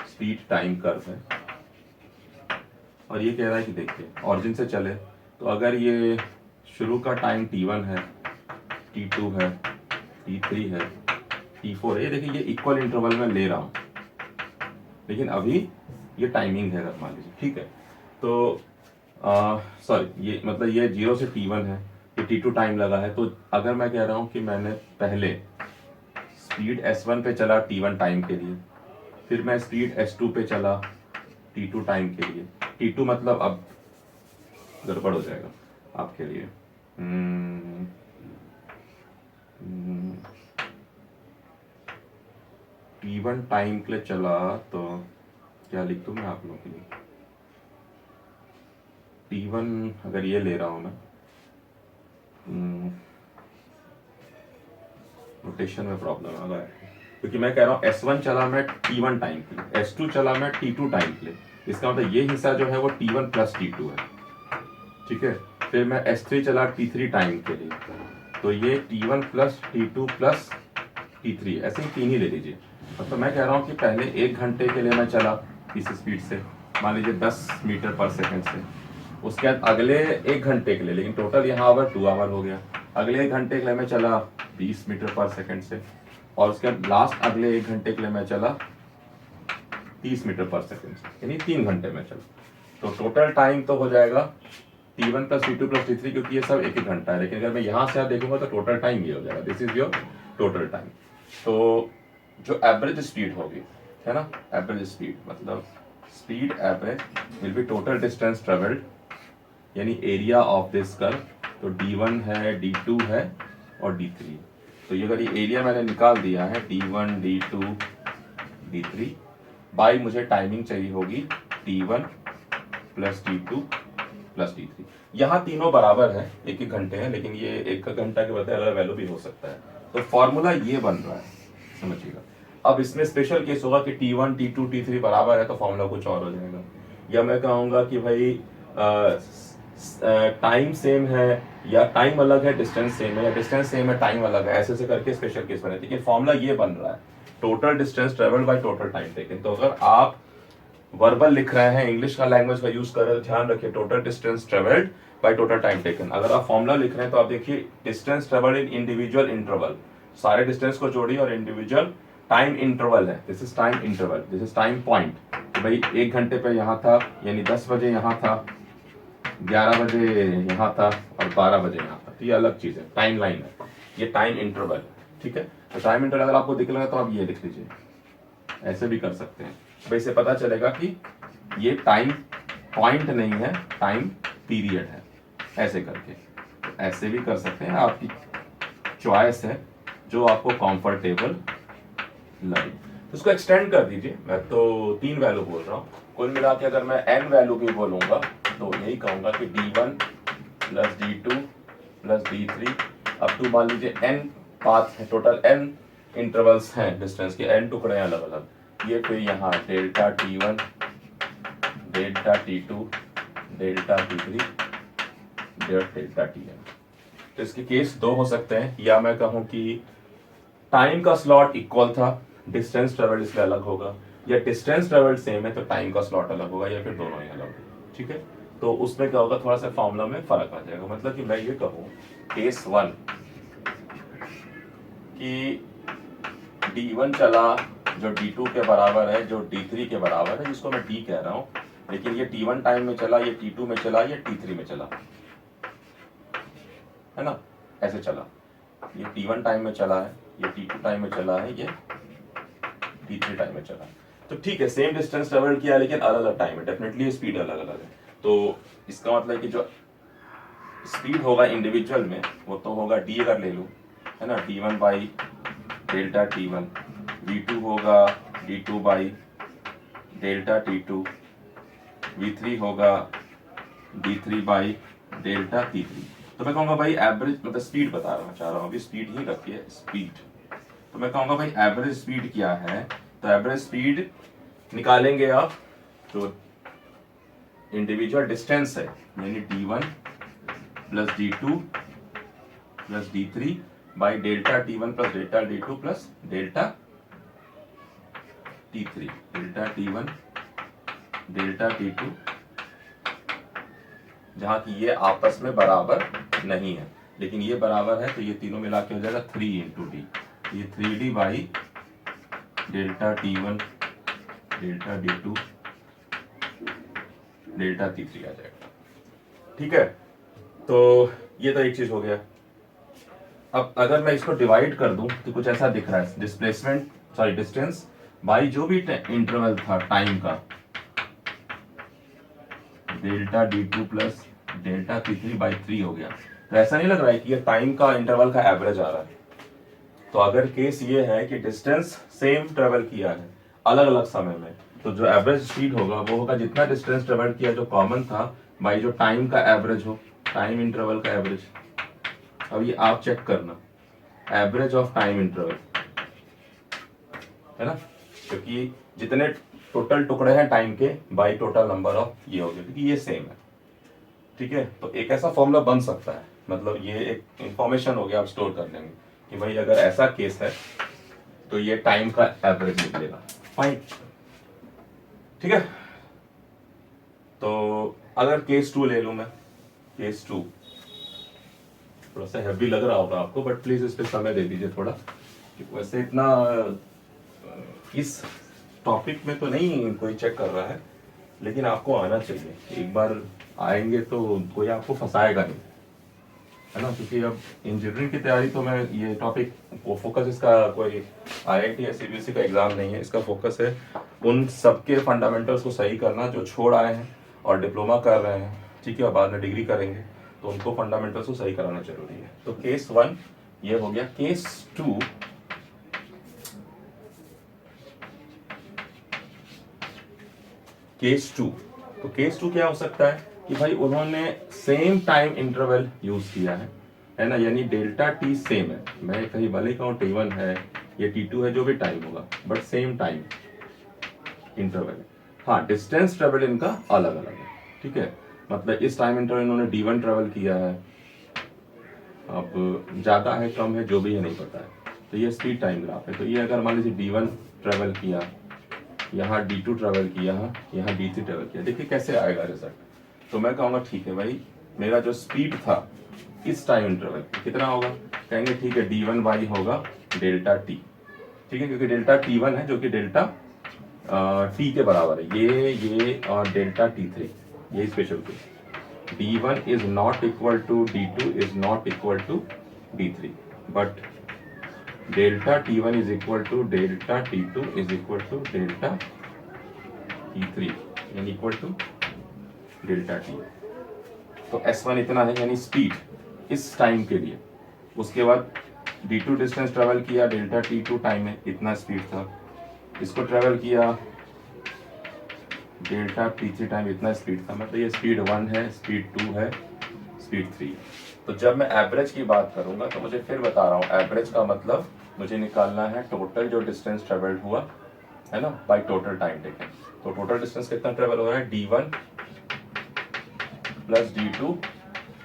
स्पीड टाइम कर्व है और ये कह रहा है कि देखिए ऑरिजिन से चले तो अगर ये शुरू का टाइम t1 है, t2 है, t3 है, t4 है, ये देखिए ये इक्वल इंटरवल में ले रहा हूँ, लेकिन अभी ये टाइमिंग है मान लीजिए, ठीक है। तो सॉरी ये मतलब ये 0 से t1 है, ये t2 टाइम लगा है, तो अगर मैं कह रहा हूँ कि मैंने पहले स्पीड s1 पे चला t1 टाइम के लिए, फिर मैं स्पीड s2 पे चला t2 टाइम के लिए, t2 मतलब अब गड़बड़ हो जाएगा आपके लिए, t1 टाइम के लिए चला तो क्या लिख दूं मैं आप लोगों के लिए, t1 अगर ये ले रहा हूं मैं, रोटेशन में प्रॉब्लम आ रहा है, क्योंकि मैं कह रहा हूँ S1 चला मैं t1 टाइम के लिए, S2 चला मैं t2 टाइम के लिए, इसका मतलब ये हिस्सा जो है वो t1 प्लस t2 है, ठीक है। फिर मैं S3 चला t3 टाइम के लिए, तो ये T1 plus T2 plus T3, ऐसे ही 3 ही ले लीजिए। तो मैं कह रहा हूँ कि पहले 1 घंटे के लिए मैं चला इस स्पीड से, मान लीजिए 10 मीटर पर सेकंड से। उसके बाद अगले 1 घंटे के लिए, लेकिन टोटल यहाँ ओवर 2 आवर हो गया, अगले 1 घंटे के लिए मैं चला 20 मीटर पर सेकंड से, और उसके बाद लास्ट अगले 1 घंटे के लिए मैं चला 30 मीटर पर सेकंड से, यानी 3 घंटे में चला। तो टोटल टाइम तो हो जाएगा T1 plus T2 plus T3, क्योंकि ये सब 1-1 घंटा है। लेकिन अगर मैं यहाँ से देखूंगा तो टोटल टाइम ये हो जाएगा, this is your total time. तो जो एवरेज स्पीड होगी, है ना, एवरेज स्पीड मतलब speed average will be total distance travelled, यानी एरिया ऑफ दिस कर्व। तो D1 है, D2 है और D3। तो ये अगर ये एरिया मैंने निकाल दिया है D1 D2 D3 बाई मुझे टाइमिंग चाहिए होगी T1 plus T2 plus T3। यहाँ तीनों बराबर है, 1-1 घंटे हैं, लेकिन ये 1 घंटा के बदले अलग वैल्यू भी हो सकता है। तो फॉर्मूला ये बन रहा है, समझिएगा। अब इसमें स्पेशल केस होगा कि T1 T2 T3 बराबर है तो फॉर्मूला कुछ और हो जाएगा, या मैं कहूँगा कि भाई टाइम सेम है या टाइम अलग है डिस्टेंस सेम है, या डिस्टेंस सेम है टाइम अलग है, ऐसे से करके स्पेशल केस बने। लेकिन फॉर्मूला ये बन रहा है, total distance travelled by total time taken. तो अगर आप वर्बल लिख रहे हैं, इंग्लिश का लैंग्वेज का यूज कर रहे हैं, ध्यान रखिए total distance travelled by total time taken. अगर आप फॉर्मूला लिख रहे हैं तो आप देखिए distance travelled in individual interval, सारे डिस्टेंस को जोड़िए और इंडिविजुअल टाइम इंटरवल है, this is time interval, this is time point. तो भाई 1 घंटे पे यहाँ था, यानी 10 बजे यहाँ था, 11 बजे यहाँ था और 12 बजे यहाँ था। तो ये अलग चीज है, टाइम लाइन है, ये टाइम इंटरवल, ठीक है। तो टाइम इंटरवल अगर आपको दिख लगा तो आप ये लिख लीजिए, ऐसे भी कर सकते हैं। भाई इससे पता चलेगा कि ये टाइम पॉइंट नहीं है, टाइम पीरियड है, ऐसे करके। तो ऐसे भी कर सकते हैं, आपकी चॉइस है जो आपको कंफर्टेबल लगे। तो इसको एक्सटेंड कर दीजिए, मैं तो 3 वैल्यू बोल रहा हूँ, कुल मिला के अगर मैं n वैल्यू भी बोलूंगा तो यही कहूंगा कि D1 plus D2 plus D3 अब टू मान लीजिए n पाथ है, टोटल n इंटरवल्स हैं डिस्टेंस के, n टुकड़े हैं अलग अलग। ये फिर यहाँ delta T1 delta T2 delta T3 delta Tn। तो इसके केस 2 हो सकते हैं, या मैं कहूँ कि टाइम का स्लॉट इक्वल था, डिस्टेंस ट्रेवल्ड इसलिए अलग होगा, या डिस्टेंस ट्रेवल्ड सेम है तो टाइम का स्लॉट अलग होगा, या फिर दोनों ही अलग होगा, ठीक है। तो उसमें क्या होगा, थोड़ा सा फॉर्मूला में फर्क आ जाएगा। मतलब कि मैं ये कहूँ केस 1 कि D1 चला जो D2 के बराबर है, जो D3 के बराबर है, जिसको मैं D कह रहा हूँ, लेकिन ये T1 टाइम में चला, ये T2 में चला, ये T3 में चला, है ना, ऐसे चला। ये T1 टाइम में चला है, ये T2 टाइम में चला है, ये T3 टाइम में चला। तो ठीक है, सेम डिस्टेंस ट्रेवल किया लेकिन अलग अलग टाइम है, डेफिनेटली स्पीड अलग अलग है। तो इसका मतलब कि जो स्पीड होगा इंडिविजुअल में वो तो होगा D अगर ले लूँ, है ना, D1 by delta T1, V2 होगा D2 by delta T2, V3 होगा D3 बाई डेल्टा T3। तो मैं कहूँगा भाई एवरेज, मतलब स्पीड बता रहा चाह रहा हूँ, अभी स्पीड ही रखिए, स्पीड। तो मैं कहूँगा भाई एवरेज स्पीड क्या है, तो एवरेज स्पीड निकालेंगे आप जो इंडिविजुअल डिस्टेंस है, यानी D1 plus D2 plus D3 by delta T1 plus delta D2 plus delta T3, delta T1 delta T2, जहां की ये आपस में बराबर नहीं है, लेकिन ये बराबर है, तो ये तीनों मिला के हो जाएगा 3 इंटू डी, ये 3D by delta T1 delta D2 delta T3 आ जाएगा, ठीक है। तो ये तो एक चीज हो गया। अब अगर मैं इसको डिवाइड कर दूं तो कुछ ऐसा दिख रहा है, डिस्प्लेसमेंट सॉरी डिस्टेंस बाई जो भी इंटरवल था टाइम का, delta D2 plus delta T3 by 3 हो गया। तो ऐसा नहीं लग रहा है कि ये टाइम का इंटरवल का एवरेज आ रहा है। तो अगर केस ये है कि डिस्टेंस सेम ट्रेवल किया है अलग अलग समय में, तो जो एवरेज स्पीड होगा वो होगा जितना डिस्टेंस ट्रेवल किया जो कॉमन था बाई जो टाइम का एवरेज हो, टाइम इंटरवल का एवरेज। अब ये आप चेक करना, एवरेज ऑफ टाइम इंटरवल, है ना, क्योंकि जितने टोटल टुकड़े हैं टाइम के बाई टोटल नंबर ऑफ ये हो गया, क्योंकि ये सेम है, ठीक है। तो एक ऐसा फॉर्मूला बन सकता है मतलब ये एक इंफॉर्मेशन हो गया, आप स्टोर कर लेंगे कि भाई अगर ऐसा केस है तो ये टाइम का एवरेज निकलेगा। फाइन, ठीक है। तो अगर केस 2 ले लूं मैं, केस 2 थोड़ा सा हैवी लग रहा होगा आपको, बट प्लीज इस पे समय दे दीजिए थोड़ा। वैसे इतना इस टॉपिक में तो नहीं कोई चेक कर रहा है, लेकिन आपको आना चाहिए। एक बार आएंगे तो कोई आपको फंसाएगा नहीं, है ना। क्योंकि अब इंजीनियरिंग की तैयारी तो मैं ये टॉपिक वो फोकस इसका कोई IIT या CBSE का एग्जाम नहीं है। इसका फोकस है उन सबके फंडामेंटल्स को सही करना जो छोड़ आए हैं और डिप्लोमा कर रहे हैं, ठीक है, बाद में डिग्री करेंगे, तो उनको फंडामेंटल्स को सही कराना जरूरी है। तो केस 1 ये हो गया। केस 2 केस 2 तो केस 2 क्या हो सकता है कि भाई उन्होंने सेम टाइम इंटरवल यूज किया है ना, यानी डेल्टा टी सेम है। मैं कहीं भले कहूँ T1 है या T2 है, जो भी टाइम होगा, बट सेम टाइम इंटरवल है। हाँ, डिस्टेंस ट्रेवल इनका अलग अलग है, ठीक है। मतलब इस टाइम इंटरवल इन्होंने D1 ट्रेवल किया है, अब ज्यादा है कम है जो भी है नहीं पता है, तो ये स्पीड टाइम ग्राफ है। तो ये अगर मान लीजिए D1 ट्रेवल किया, यहाँ D2 ट्रेवल किया, यहाँ D3 ट्रेवल किया, देखिए कैसे आएगा रिजल्ट। तो मैं कहूँगा ठीक है भाई, मेरा जो स्पीड था इस टाइम इंटरवल कितना होगा, कहेंगे ठीक है D1 बाई होगा डेल्टा टी, ठीक है, क्योंकि डेल्टा T1 है जो कि डेल्टा टी के बराबर है, ये और डेल्टा T3, ये special case. D1 is not equal to D2 is not equal to D3, but delta T1 is equal to delta T2 is equal to delta T3 यानी इक्वल टू डेल्टा टी। तो S1 इतना है यानी speed इस time के लिए। उसके बाद D2 डिस्टेंस ट्रेवल किया, डेल्टा T2 टाइम में इतना स्पीड था, इसको ट्रेवल किया डेल्टा T3 टाइम इतना स्पीड था। मतलब ये स्पीड 1 है, स्पीड 2 है, स्पीड 3। तो जब मैं एवरेज की बात करूंगा तो मुझे फिर बता रहा हूँ, एवरेज का मतलब मुझे निकालना है टोटल जो डिस्टेंस ट्रेवल्ड हुआ है ना, बाय टोटल टाइम टेकन। तो टोटल डिस्टेंस कितना ट्रेवल हो रहा है, D1 plus D2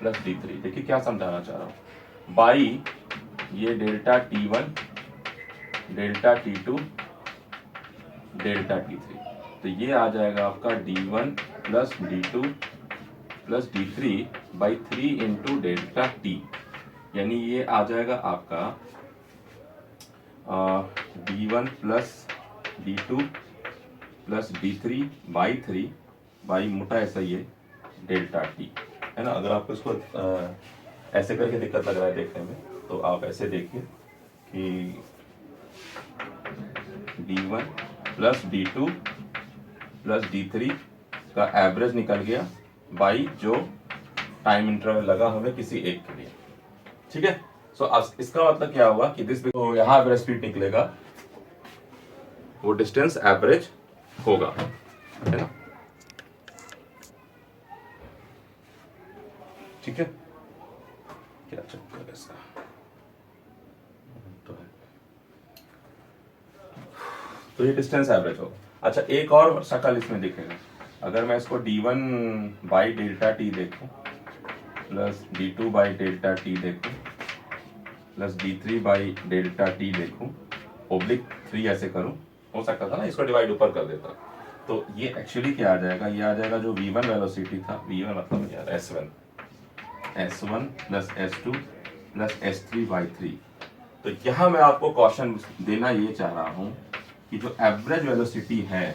plus D3। देखिए क्या समझाना चाह रहा हूँ, बाई ये delta T1 delta T2 delta T3। तो ये आ जाएगा आपका D1 plus D2 plus D3 by 3 into delta T, यानी ये आ जाएगा आपका D1 plus D2 plus D3 by 3 by मोटा ऐसा ये डेल्टा टी, है ना। अगर आपको इसको ऐसे करके दिक्कत लग रहा है देखने में, तो आप ऐसे देखिए कि D1 plus D2 plus D3 का एवरेज निकल गया बाई जो टाइम इंटरवल लगा हमें किसी एक के लिए, ठीक है। सो इसका मतलब क्या हुआ कि दिस, तो यहाँ एवरेज स्पीड निकलेगा, वो डिस्टेंस एवरेज होगा, है ना, ठीक है। क्या चक्कर है इसका, तो ये डिस्टेंस एवरेज होगा। अच्छा, एक और शक्ल इसमें दिखेगा, अगर मैं इसको D1 बाई डेल्टा टी देखूं plus D2 by delta t देखूं plus D3 by delta t देखूं, ओब्लिक 3 ऐसे करूं, हो सकता था ना इसको डिवाइड ऊपर कर देता। तो ये एक्चुअली क्या आ जाएगा, ये आ जाएगा जो V1 वेलोसिटी था, V1 मतलब यार S1 plus S2 plus S3 by 3। तो यहाँ मैं आपको क्वेश्चन देना ये चाह रहा हूँ कि जो एवरेज वेलोसिटी है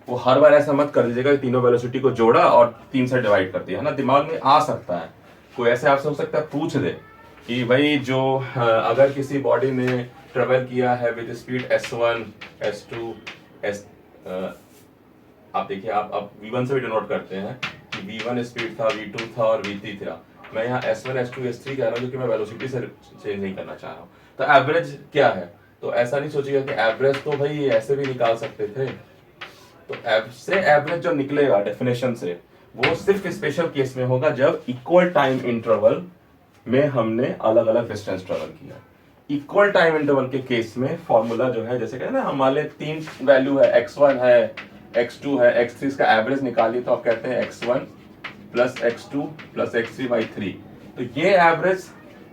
वो हर बार ऐसा मत कर दीजिएगा कि तीनों वेलोसिटी को जोड़ा और 3 से डिवाइड कर दिया, है ना। दिमाग में आ सकता है, कोई ऐसे आपसे हो सकता है पूछ दे कि भाई जो अगर किसी बॉडी ने ट्रेवल किया है with speed S1 S2 S, आप देखिए, आप V1 से भी डिनोट करते हैं कि V1 स्पीड था, V2 था और V3 था। मैं यहाँ S1 S2 S3 कह रहा हूँ क्योंकि मैं वेलोसिटी से चेंज नहीं करना चाह रहा हूँ। तो एवरेज क्या है, तो ऐसा नहीं सोचिएगा कि एवरेज तो भाई ऐसे भी निकाल सकते थे। तो एवरेज जो निकलेगा डेफिनेशन से, वो सिर्फ स्पेशल केस में होगा जब इक्वल टाइम इंटरवल में हमने अलग अलग डिस्टेंस ट्रेवल किया। इक्वल टाइम इंटरवल के केस में फॉर्मूला जो है, जैसे कहते हैं ना, हमारे 3 वैल्यू है, x1 है, x2 है, x3, इसका एवरेज निकालिए तो आप कहते हैं x1 plus x2 plus x3 by 3। तो ये एवरेज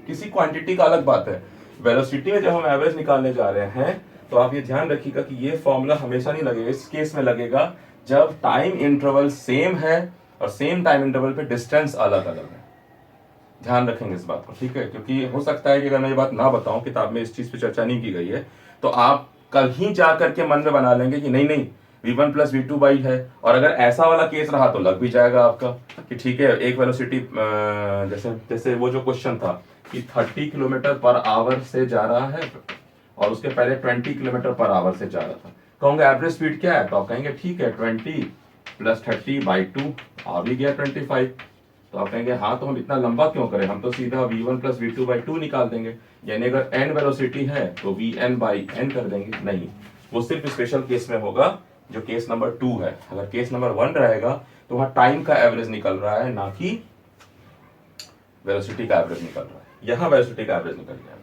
किसी क्वांटिटी का अलग बात है। वेलोसिटी में जब हम एवरेज निकालने जा रहे हैं तो आप ये ध्यान रखिएगा कि ये फॉर्मूला हमेशा नहीं लगेगा। इस केस में लगेगा जब टाइम इंटरवल सेम है और सेम टाइम इंटरवल पे डिस्टेंस अलग अलग है। ध्यान रखेंगे इस बात को, ठीक है? क्योंकि हो सकता है कि अगर मैं ये बात ना बताऊं, किताब में इस चीज पे चर्चा नहीं की गई है, तो आप कहीं जा करके मन में बना लेंगे कि नहीं नहीं v1 plus we two by है। और अगर ऐसा वाला केस रहा तो लग भी जाएगा आपका कि ठीक है एक वेलोसिटी, जैसे जैसे वो जो क्वेश्चन था कि 30 किलोमीटर पर आवर से जा रहा है और उसके पहले 20 किलोमीटर पर आवर से जा रहा था, कहूंगा एवरेज स्पीड क्या है, तो आप कहेंगे ठीक है 20 प्लस 30 बाई 2 आ भी गया 25। तो आप कहेंगे हाँ तो हम इतना लंबा क्यों करें, हम तो सीधा v1 plus we two by 2 निकाल देंगे, यानी अगर n वेलोसिटी है तो vn बाई n कर देंगे। नहीं, वो सिर्फ स्पेशल केस में होगा जो केस नंबर 2 है। अगर केस नंबर 1 रहेगा तो वहां टाइम का एवरेज निकल रहा है, ना कि वेलोसिटी का एवरेज निकल रहा है। यहाँ वेलोसिटी का एवरेज निकल गया।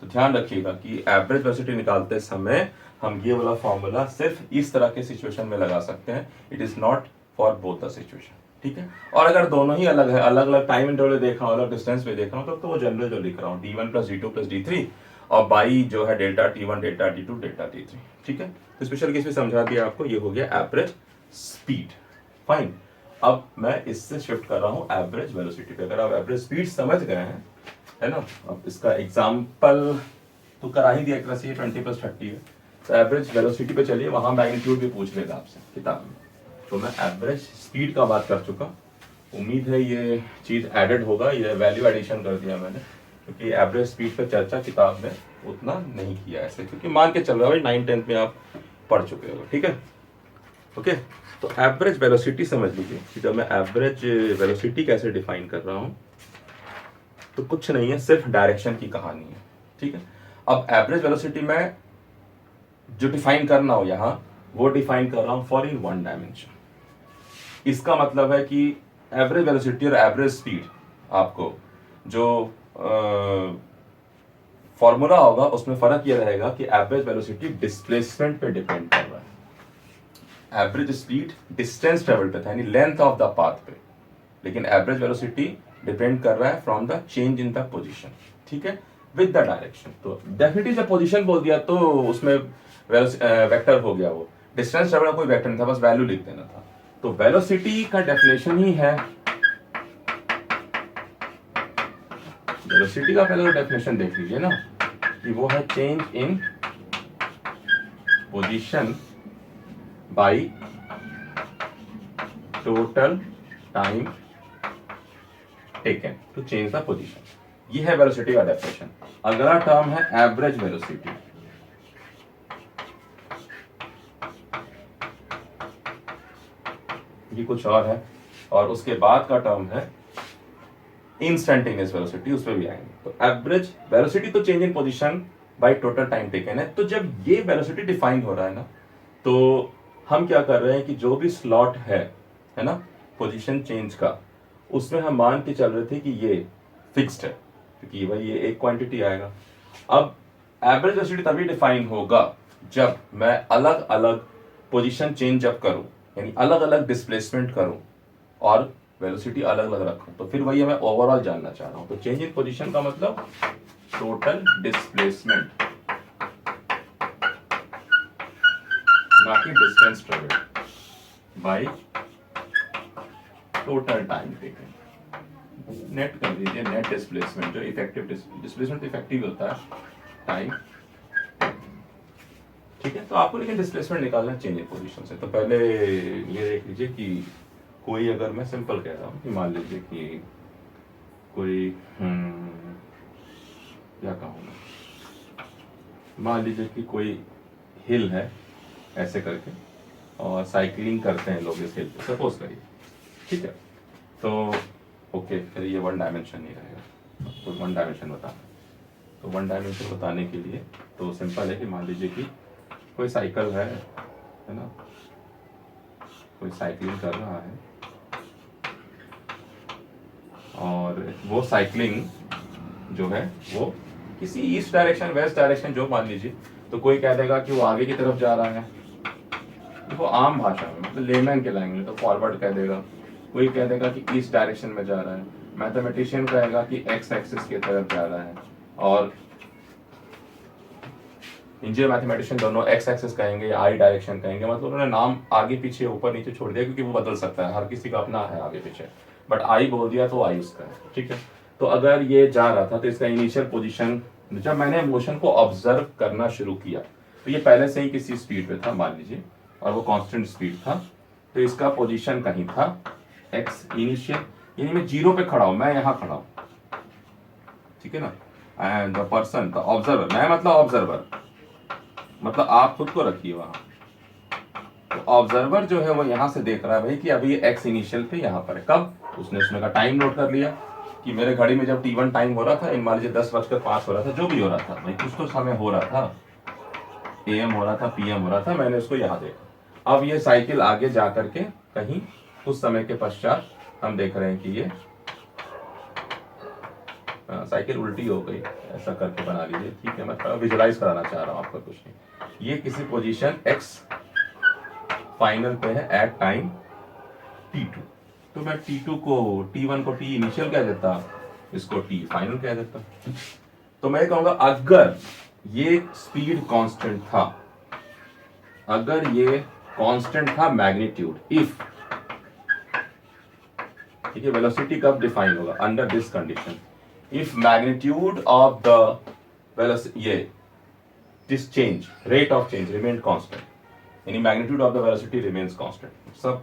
तो ध्यान रखिएगा कि एवरेज वेलोसिटी निकालते समय हम ये वाला फॉर्मूला सिर्फ इस तरह के सिचुएशन में लगा सकते हैं। It is not for both the situation, ठीक है? और अगर दोनों ही अलग है, अलग अलग टाइम इंटरवल देख रहा हूँ, अलग डिस्टेंस पे देख रहा हूँ, तो वो जनरल जो लिख रहा हूँ d1 plus d2 plus d3 और बाई जो है delta t1 delta d2 delta d3, ठीक है? तो स्पेशल केस में समझा दिया आपको, ये हो गया एवरेज स्पीड। फाइन, अब मैं इससे शिफ्ट कर रहा हूँ एवरेज वेलोसिटी पे। अगर आप एवरेज स्पीड समझ गए हैं, है ना? अब इसका एग्जाम्पल तो करा ही दिया एक तरह से, ये 20 प्लस 30 है। तो एवरेज वेलोसिटी पे चलिए, वहां मैग्नीट्यूड भी पूछ लेगा आपसे किताब में। तो मैं एवरेज स्पीड का बात कर चुका, उम्मीद है ये चीज एडेड होगा, ये वैल्यू एडिशन कर दिया मैंने, क्योंकि एवरेज स्पीड पे चर्चा किताब में उतना नहीं किया ऐसे, क्योंकि मान के चल रहा है भाई 9-10 में आप पढ़ चुके हो, ठीक है? ओके, तो एवरेज वेलोसिटी समझ लीजिए कि जब मैं एवरेज वेलोसिटी कैसे डिफाइन कर रहा हूँ तो कुछ नहीं है, सिर्फ डायरेक्शन की कहानी है, ठीक है? अब एवरेज वेलोसिटी में जो डिफाइन करना हो यहाँ, वो डिफाइन कर रहा हूँ फॉर इन वन डायमेंशन। इसका मतलब है कि एवरेज वेलोसिटी और एवरेज स्पीड आपको जो फॉर्मूला होगा उसमें फर्क ये रहेगा कि एवरेज वेलोसिटी डिस्प्लेसमेंट पे डिपेंड कर रहा है, एवरेज स्पीड डिस्टेंस ट्रेवल पे था, यानी लेंथ ऑफ द पाथ पे, लेकिन एवरेज वेलोसिटी डिपेंड कर रहा है from the change in the position, ठीक है, विद द डायरेक्शन। तो डेफिनेटली जब पोजीशन बोल दिया तो उसमें वेक्टर हो गया, वो डिस्टेंस ट्रेवल का कोई वेक्टर नहीं था, बस वैल्यू लिख देना था। तो वेलोसिटी का डेफिनेशन ही है, वेलोसिटी का पहले डेफिनेशन देख लीजिए ना, कि वो है change in position by total time taken to change the position. ये है वेलोसिटी का डेफिनेशन। अगला टर्म है एवरेज वेलोसिटी। ये कुछ और है, और उसके बाद का टर्म है इंस्टेंटेनियस वेलोसिटी, उस पर भी आएंगे। तो एवरेज वेलोसिटी तो change in position by total time taken है। तो जब ये वेलोसिटी डिफाइन हो रहा है ना, तो हम क्या कर रहे हैं कि जो भी स्लॉट है ना, पोजीशन चेंज का, उसमें हम मान के चल रहे थे कि ये फिक्स्ड है, क्योंकि भाई ये एक क्वांटिटी आएगा। अब एवरेज वेलोसिटी तभी डिफाइन होगा जब मैं अलग अलग पोजीशन चेंज जब करूं, यानी अलग अलग डिस्प्लेसमेंट करूं और वेलोसिटी अलग अलग रखूं, तो फिर वही मैं ओवरऑल जानना चाह रहा हूं। तो चेंज इन पोजीशन का मतलब टोटल डिस्प्लेसमेंट, ना कि distance travelled by total time taken. Net कर दीजिए, नेट डिस्प्लेसमेंट, जो इफेक्टिव डिस्प्लेसमेंट इफेक्टिव होता है टाइम, ठीक है? तो आपको लेकिन डिस्प्लेसमेंट निकालना चेंज इन पोजीशन से। तो पहले ये देख लीजिए कि कोई, अगर मैं सिंपल कह रहा हूँ कि मान लीजिए कि कोई क्या कहूँ मैं, मान लीजिए कि कोई हिल है ऐसे करके और साइकिलिंग करते हैं लोग इस हिल पे, सपोज करिए, ठीक है? तो ओके, फिर ये वन डायमेंशन नहीं रहेगा, तो वन डायमेंशन बताना। तो वन डायमेंशन बताने के लिए तो सिंपल है कि मान लीजिए कि कोई साइकिल है ना, कोई साइकिलिंग कर रहा है और वो साइकिलिंग जो है वो किसी ईस्ट डायरेक्शन, वेस्ट डायरेक्शन, जो मान लीजिए, तो कोई कह देगा कि वो आगे की तरफ जा रहा है, वो आम भाषा में, मतलब लेमैन के लैंग्वेज में तो फॉरवर्ड कह देगा। कोई कह देगा कि ईस्ट डायरेक्शन में जा रहा है, मैथमेटिशियन कहेगा कि एक्स एक्सिस की तरफ जा रहा है, और इंजीनियर मैथमेटिशियन दोनों एक्स एक्सिस कहेंगे या आई डायरेक्शन कहेंगे। मतलब उन्होंने नाम आगे पीछे ऊपर नीचे छोड़ दिया क्योंकि वो बदल सकता है, हर किसी का अपना है आगे पीछे, बट आई बोल दिया तो आई उसका है, ठीक है। तो अगर ये जा रहा था तो इसका इनिशियल पोजीशन, जब मैंने मोशन को ऑब्जर्व करना शुरू किया तो ये पहले से ही किसी स्पीड पे था मान लीजिए, और वो कांस्टेंट स्पीड था, तो इसका पोजीशन कहीं था एक्स इनिशियल, यानी मैं जीरो पे खड़ा हूं, मैं यहाँ खड़ा हूं, ठीक है ना। And the person, the observer, मैं मतलब ऑब्जर्वर, मतलब आप खुद को रखिए वहां, तो ऑब्जर्वर जो है वो यहां से देख रहा है भाई कि अभी एक्स इनिशियल पे यहाँ पर है। कब? उसने उसमें का टाइम नोट कर लिया कि मेरे घड़ी में जब T1 टाइम हो रहा था, मान लीजिए 10:05 हो रहा था, जो भी हो रहा था भाई, कुछ तो समय हो रहा था, AM हो रहा था, PM हो रहा था, मैंने उसको यहाँ देखा। अब ये साइकिल आगे जा करके कहीं कुछ समय के पश्चात हम देख रहे हैं कि ये साइकिल उल्टी हो गई, ऐसा करके बना लीजिए, ठीक है। मैं विजुलाइज कराना चाह रहा हूँ आपको, कुछ नहीं। ये किसी पोजीशन x फाइनल पे है एट टाइम T2, तो मैं T2 को, T1 को T इनिशियल कह देता, इसको T फाइनल कह देता। तो मैं कहूंगा अगर ये स्पीड कांस्टेंट था, अगर ये कांस्टेंट था मैग्नीट्यूड, इफ, ठीक है, वेलोसिटी कब डिफाइन होगा? Under this condition, if magnitude of the velocity, ये this change, rate of change remain constant, यानी magnitude of the velocity remains constant। सब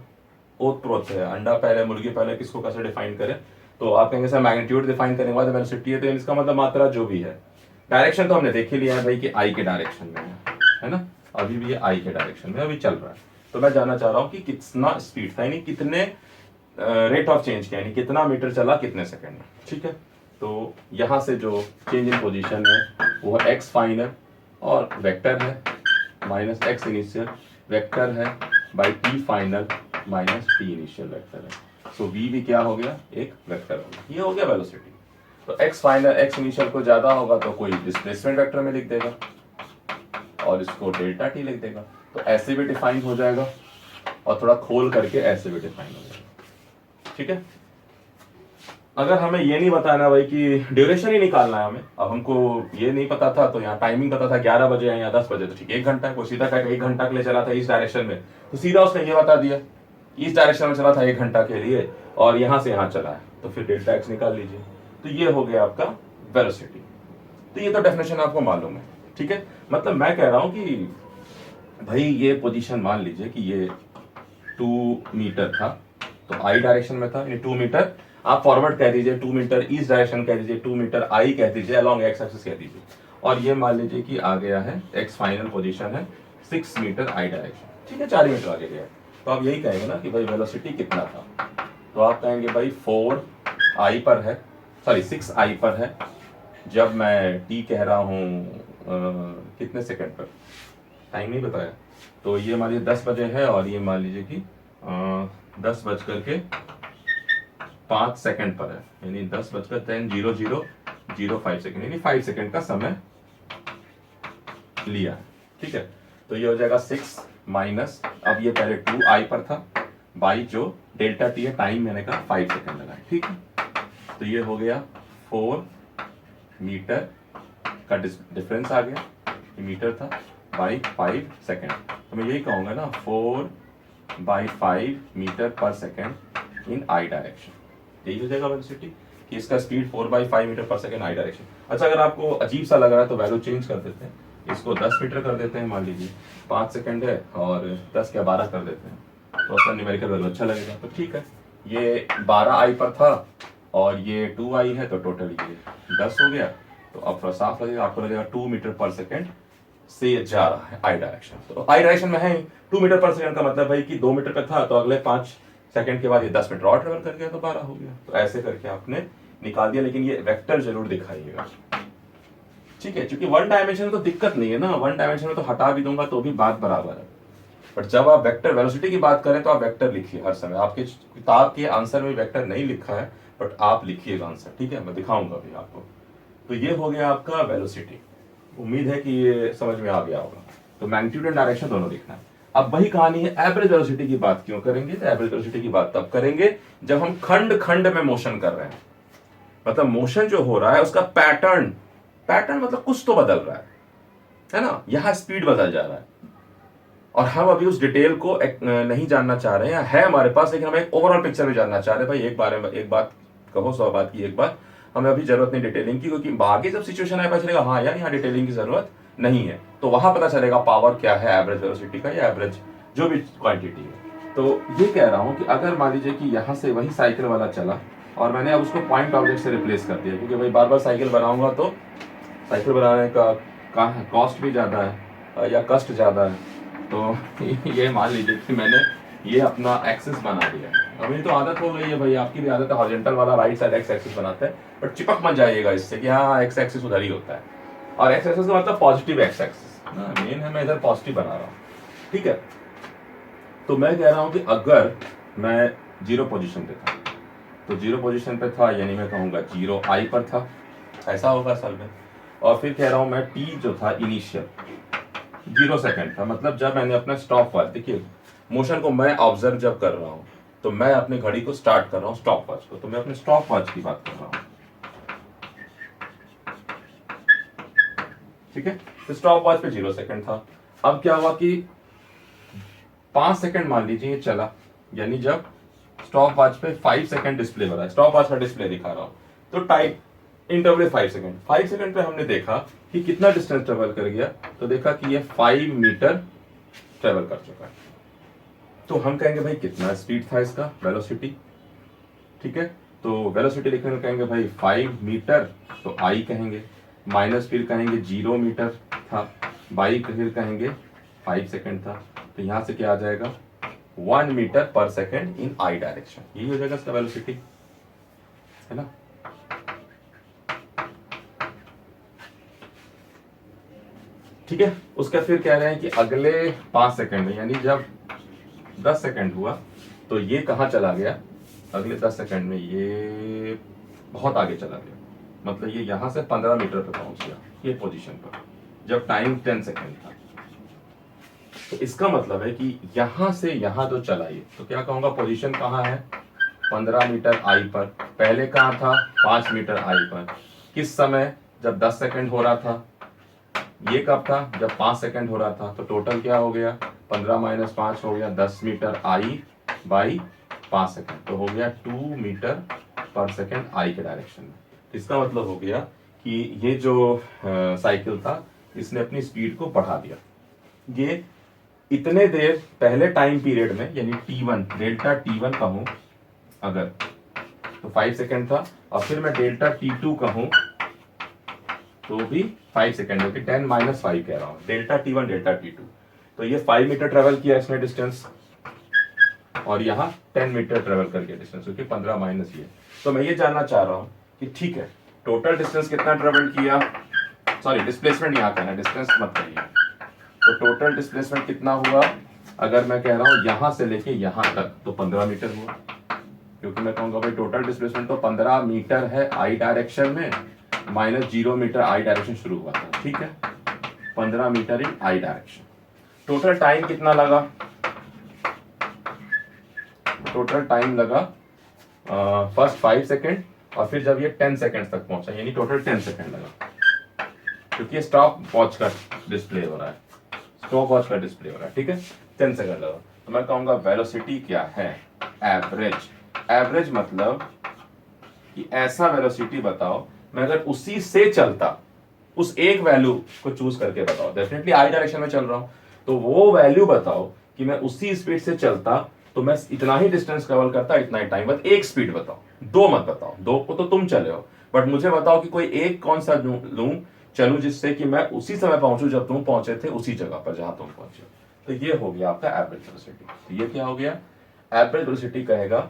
ओत प्रोत है, अंडा पहले मुर्गी पहले, किसको कैसे डिफाइन करें? तो आप कहेंगे सर मैग्नीट्यूड डिफाइन करने के बाद वेलोसिटी है, तो इसका मतलब मात्रा जो भी है। डायरेक्शन तो हमने देख ही लिया है भाई कि आई के डायरेक्शन में है ना, अभी भी ये आई के डायरेक्शन में अभी चल रहा है। तो मैं जानना चाह रहा हूँ कि कितना स्पीड था, यानी कितने रेट ऑफ चेंज किया, यानी कितना मीटर चला कितने सेकेंड में, ठीक है। तो यहां से जो चेंज इन पोजीशन है वो है एक्स फाइनल, और वेक्टर है माइनस एक्स इनिशियल, वेक्टर है by t final minus t initial vector है। सो वी भी क्या हो गया? एक वेक्टर हो गया। ये हो गया वेलोसिटी। तो एक्स फाइनल एक्स इनिशियल को ज्यादा होगा तो कोई डिस्प्लेसमेंट वेक्टर में लिख देगा, और इसको डेल्टा टी लिख देगा, तो ऐसे भी डिफाइन हो जाएगा, और थोड़ा खोल करके ऐसे भी डिफाइन हो जाएगा, ठीक है। अगर हमें ये नहीं बताना भाई कि ड्यूरेशन ही निकालना है हमें, अब हमको ये नहीं पता था, तो यहाँ टाइमिंग पता था 11 बजे है या 10 बजे, तो ठीक है 1 घंटा है। कोई सीधा कहा 1 घंटा के लिए चला था इस डायरेक्शन में, तो सीधा उसने ये बता दिया इस डायरेक्शन में चला था 1 घंटा के लिए, और यहाँ से यहाँ चला है, तो फिर डेल्टा एक्स निकाल लीजिए। तो ये हो गया आपका वेलोसिटी। तो ये तो डेफिनेशन आपको मालूम है, ठीक है। मतलब मैं कह रहा हूँ कि भाई ये पोजीशन मान लीजिए कि ये 2 मीटर था, तो आई डायरेक्शन में था, 2 मीटर आप फॉरवर्ड कह दीजिए, 2 मीटर ईस्ट डायरेक्शन कह दीजिए, 2 मीटर आई कह दीजिए, अलोंग एक्स एक्सिस कह दीजिए, और ये मान लीजिए कि आ गया है एक्स फाइनल पोजीशन है 6 मीटर आई डायरेक्शन, ठीक है, 4 मीटर आगे गया। तो आप यही कहेंगे ना कि भाई वेलोसिटी कितना था, तो आप कहेंगे भाई 4 आई पर है, सॉरी 6 आई पर है, जब मैं टी कह रहा हूँ कितने सेकंड पर, टाइम नहीं बताया, तो ये मान लीजिए 10 बजे है, और ये मान लीजिए कि 10:05 सेकंड पर है, यानी 10:10:00:05 सेकंड, यानी 5 सेकंड का समय लिया, ठीक है। तो ये हो जाएगा 6 माइनस, अब ये पहले 2 आई पर था, बाई जो डेल्टा टी है, टाइम मैंने कहा 5 सेकंड लगाए, ठीक है। तो ये हो गया 4 मीटर का डिफरेंस आ गया, मीटर था, बाई 5 सेकंड। तो मैं यही कहूंगा ना 4/5 मीटर पर सेकंड इन आई डायरेक्शन, यही हो जाएगा वेलोसिटी कि इसका स्पीड 4/5 मीटर पर सेकंड आई डायरेक्शन। अच्छा, अगर आपको अजीब सा लग रहा है तो वैल्यू चेंज कर देते हैं, इसको 10 मीटर कर देते हैं, मान लीजिए 5 सेकंड है, और 10 क्या 12 कर देते हैं, तो ऐसा न्यूमेरिकल वैल्यू अच्छा लगेगा। तो ठीक है, ये 12 आई पर था और ये 2 आई है, तो टोटल ये 10 हो गया। तो अब थोड़ा साफ लगेगा, आपको लगेगा 2 मीटर पर सेकंड से जा रहा है आई डायरेक्शन। तो आई डायरेक्शन में है 2 मीटर पर सेकंड का मतलब भाई कि 2 मीटर पे था, तो अगले 5 सेकंड के बाद ये 10 मीटर और ट्रेवल कर गया, तो 12 हो गया। तो ऐसे करके आपने निकाल दिया, लेकिन ये वेक्टर जरूर दिखाइएगा, ठीक है, क्योंकि 1 डायमेंशन में तो दिक्कत नहीं है ना, 1 डायमेंशन में तो हटा भी दूंगा तो भी बात बराबर है, बट जब आप वेक्टर वेलोसिटी की बात करें तो आप वेक्टर लिखिए हर समय। आपके किताब के आंसर में वेक्टर नहीं लिखा है, बट आप लिखिएगा आंसर, ठीक है, मैं दिखाऊंगा अभी आपको। तो ये हो गया आपका वेलोसिटी, उम्मीद है कि ये समझ में आ गया होगा। तो मैग्नीट्यूड एंड डायरेक्शन दोनों लिखना है। अब वही कहानी है, एवरेज वेलोसिटी की बात क्यों करेंगे? तो एवरेज वेलोसिटी की बात तब करेंगे जब हम खंड खंड में मोशन कर रहे हैं, मतलब मोशन जो हो रहा है उसका पैटर्न, पैटर्न मतलब कुछ तो बदल रहा है ना, यहां स्पीड बदल जा रहा है। और हम अभी उस डिटेल को नहीं जानना चाह रहे हैं, है हमारे पास, लेकिन हम एक ओवरऑल पिक्चर में जानना चाह रहे हैं। भाई एक बारे में एक बात कहो, 100 बात की एक बात, हमें अभी जरूरत नहीं डिटेलिंग की, क्योंकि आगे जब सिचुएशन आए पता चलेगा हाँ यार यहाँ डिटेलिंग की जरूरत नहीं है, तो वहां पता चलेगा पावर क्या है एवरेज वेलोसिटी का, या एवरेज जो भी क्वांटिटी है। तो ये कह रहा हूं कि अगर मान लीजिए कि यहाँ से वही साइकिल वाला चला और मैंने अब उसको पॉइंट ऑब्जेक्ट से रिप्लेस कर दिया, क्योंकि भाई बार बार साइकिल बनाऊंगा तो साइकिल बनाने का कॉस्ट भी ज़्यादा है या कष्ट ज़्यादा है। तो ये मान लीजिए कि मैंने ये अपना एक्सिस बना दिया। अभी तो आदत हो गई है भाई, आपकी भी आदत है, हॉरिजॉन्टल वाला राइट साइड एक्स एक्सिस बनाते हैं, बट चिपक मत जाइएगा इससे कि हाँ एक्स एक्सिस उधर ही होता है, और एक्स एक्सिस का मतलब पॉजिटिव एक्स एक्सिस ना, मेन है मैं इधर पॉजिटिव बना रहा हूँ, ठीक है। तो मैं कह रहा हूँ कि अगर मैं जीरो पोजिशन पे था, तो जीरो पोजिशन पे था यानी मैं कहूँगा जीरो आई पर था, ऐसा होगा असल में। और फिर कह रहा हूँ मैं टी जो था इनिशियल 0 सेकेंड था, मतलब जब मैंने अपना स्टॉप वॉच, देखिए मोशन को मैं ऑब्जर्व जब कर रहा हूँ तो मैं अपने घड़ी को स्टार्ट कर रहा हूँ स्टॉप वॉच को, तो मैं अपने स्टॉप वॉच की बात कर रहा हूँ, ठीक है। तो स्टॉप वॉच पे 0 सेकेंड था। अब क्या हुआ कि 5 सेकेंड मान लीजिए ये चला, यानी जब स्टॉप वॉच पे 5 सेकेंड डिस्प्ले हो रहा है, स्टॉप वॉच का डिस्प्ले दिखा रहा हूँ, तो टाइम इंटरवल 5 सेकेंड, 5 सेकेंड पे हमने देखा कि कितना डिस्टेंस ट्रेवल कर गया, तो देखा कि ये 5 मीटर ट्रेवल कर चुका है। तो हम कहेंगे भाई कितना स्पीड था इसका, वेलोसिटी, ठीक है। तो वेलोसिटी लिखने में कहेंगे भाई 5 मीटर, तो आई कहेंगे, माइनस फिर कहेंगे 0 मीटर था, बाई फिर कहेंगे 5 सेकेंड था, तो यहां से क्या आ जाएगा 1 मीटर पर सेकेंड इन आई डायरेक्शन, यही हो जाएगा इसका वेलोसिटी, है ना। ठीक है। उसका फिर कह रहे हैं कि अगले 5 सेकेंड में, यानी जब 10 सेकेंड हुआ तो ये कहाँ चला गया, अगले 10 सेकेंड में ये बहुत आगे चला गया, मतलब ये यहां से 15 मीटर पे पहुंच गया ये पोजीशन पर, जब टाइम 10 सेकेंड था। तो इसका मतलब है कि यहां से यहां जो चला ये, तो क्या कहूंगा पोजीशन कहाँ है 15 मीटर आई पर, पहले कहाँ था 5 मीटर आई पर, किस समय, जब 10 सेकेंड हो रहा था, ये कब था जब 5 सेकेंड हो रहा था, तो टोटल क्या हो गया 15 माइनस 5 हो गया 10 मीटर आई बाई 5 सेकेंड, तो हो गया 2 मीटर पर सेकेंड आई के डायरेक्शन में। तो इसका मतलब हो गया कि ये जो साइकिल था इसने अपनी स्पीड को बढ़ा दिया, ये इतने देर पहले टाइम पीरियड में, यानी T1 डेल्टा T1 कहूं अगर, तो 5 सेकेंड था, और फिर मैं डेल्टा T2 कहूं तो भी 5 सेकेंड होगी, 10 माइनस 5 कह रहा हूं, डेल्टा T1 डेल्टा T2, तो ये 5 मीटर ट्रेवल किया इसने डिस्टेंस, और यहाँ 10 मीटर ट्रेवल करके डिस्टेंस, क्योंकि 15 माइनस ये। तो मैं ये जानना चाह रहा हूं कि ठीक है टोटल डिस्टेंस कितना ट्रेवल किया, सॉरी डिस्प्लेसमेंट यहाँ कहना, डिस्टेंस मत कहिए, तो टोटल डिस्प्लेसमेंट कितना हुआ, अगर मैं कह रहा हूं यहां से लेके यहां तक तो 15 मीटर हुआ, क्योंकि मैं कहूंगा भाई टोटल डिस्प्लेसमेंट तो 15 मीटर है आई डायरेक्शन में, माइनस 0 मीटर आई डायरेक्शन शुरू हुआ था, ठीक है, 15 मीटर इन आई डायरेक्शन। टोटल टाइम कितना लगा, टोटल टाइम लगा फर्स्ट 5 सेकेंड, और फिर जब ये 10 सेकेंड तक पहुंचा, यानी टोटल 10 सेकेंड लगा, क्योंकि स्टॉप वॉच का डिस्प्ले हो रहा है, स्टॉप वॉच का डिस्प्ले हो रहा है, ठीक है, 10 सेकेंड लगा। तो मैं कहूंगा वेलोसिटी क्या है, एवरेज, एवरेज मतलब कि ऐसा वेलोसिटी बताओ, मैं अगर उसी से चलता, उस एक वैल्यू को चूज करके बताओ, डेफिनेटली आई डायरेक्शन में चल रहा हूं, तो वो वैल्यू बताओ कि मैं उसी स्पीड से चलता तो मैं इतना ही डिस्टेंस कवर करता इतना ही टाइम, बस एक स्पीड बताओ, दो मत बताओ, दो को तो तुम चले हो, बट मुझे बताओ कि कोई एक कौन सा लूं चलूं जिससे कि मैं उसी समय पहुंचूं जब तुम पहुंचे थे उसी जगह पर जहां तुम पहुंचे। तो ये हो गया आपका एवरेज वेलोसिटी। तो ये क्या हो गया, एवरेज वेलोसिटी कहेगा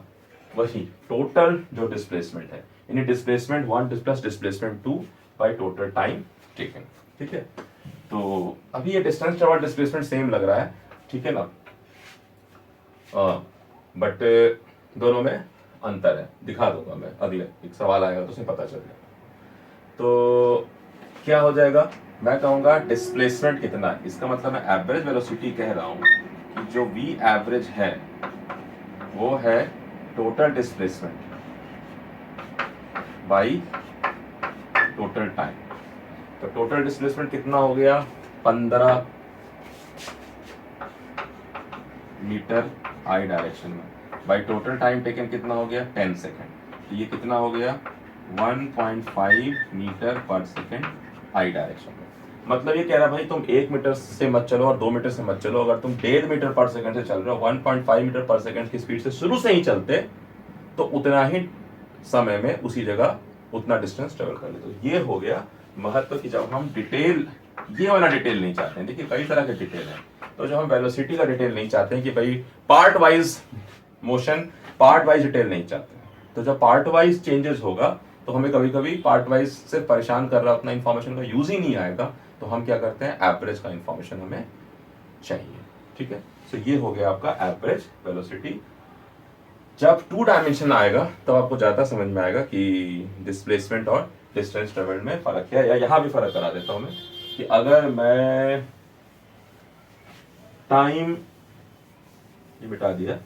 वही टोटल जो डिस्प्लेसमेंट है, यानी displacement 1 plus displacement 2 bye total time taken, ठीक है। तो अभी ये डिस्टेंस ट्रेवल डिस्प्लेसमेंट सेम लग रहा है, ठीक है ना, बट दोनों में अंतर है, दिखा दूंगा मैं, अगले एक सवाल आएगा तो उसे पता चल जाएगा। तो क्या हो जाएगा, मैं कहूंगा डिस्प्लेसमेंट कितना है, इसका मतलब मैं एवरेज वेलोसिटी कह रहा हूं कि जो V एवरेज है वो है total displacement by total time. तो टोटल डिस्प्लेसमेंट कितना हो गया, 15 मीटर आई डायरेक्शन में, बाई टोटल टाइम टेकन कितना हो गया, 10 सेकेंड। तो ये कितना हो गया, 1.5 मीटर पर सेकेंड आई डायरेक्शन में। मतलब ये कह रहा है भाई तुम 1 मीटर से मत चलो और 2 मीटर से मत चलो, अगर तुम 1.5 मीटर पर सेकंड से चल रहे हो, 1.5 मीटर पर सेकंड की स्पीड से शुरू से ही चलते तो उतना ही समय में उसी जगह उतना डिस्टेंस ट्रेवल कर लेते। तो ये हो गया महत्व की जब हम डिटेल, ये वाला डिटेल नहीं चाहते हैं। देखिए कई तरह के डिटेल है, तो जब हम वेलोसिटी का डिटेल नहीं चाहते हैं कि भाई part wise motion, part wise detail नहीं चाहते, तो जब पार्ट वाइज चेंजेस होगा तो हमें कभी कभी पार्ट वाइज से परेशान कर रहा उतना इन्फॉर्मेशन का यूज ही नहीं आएगा, तो हम क्या करते हैं, एवरेज का इन्फॉर्मेशन हमें चाहिए। ठीक है, तो ये हो गया आपका एवरेज वेलोसिटी। जब 2 डायमेंशन आएगा तब तो आपको ज्यादा समझ में आएगा कि डिस्प्लेसमेंट और डिस्टेंस ट्रेवल्ड में फर्क है। या यहां भी फर्क करा देता हूं मैं कि अगर मैं टाइम, ये मिटा दिया,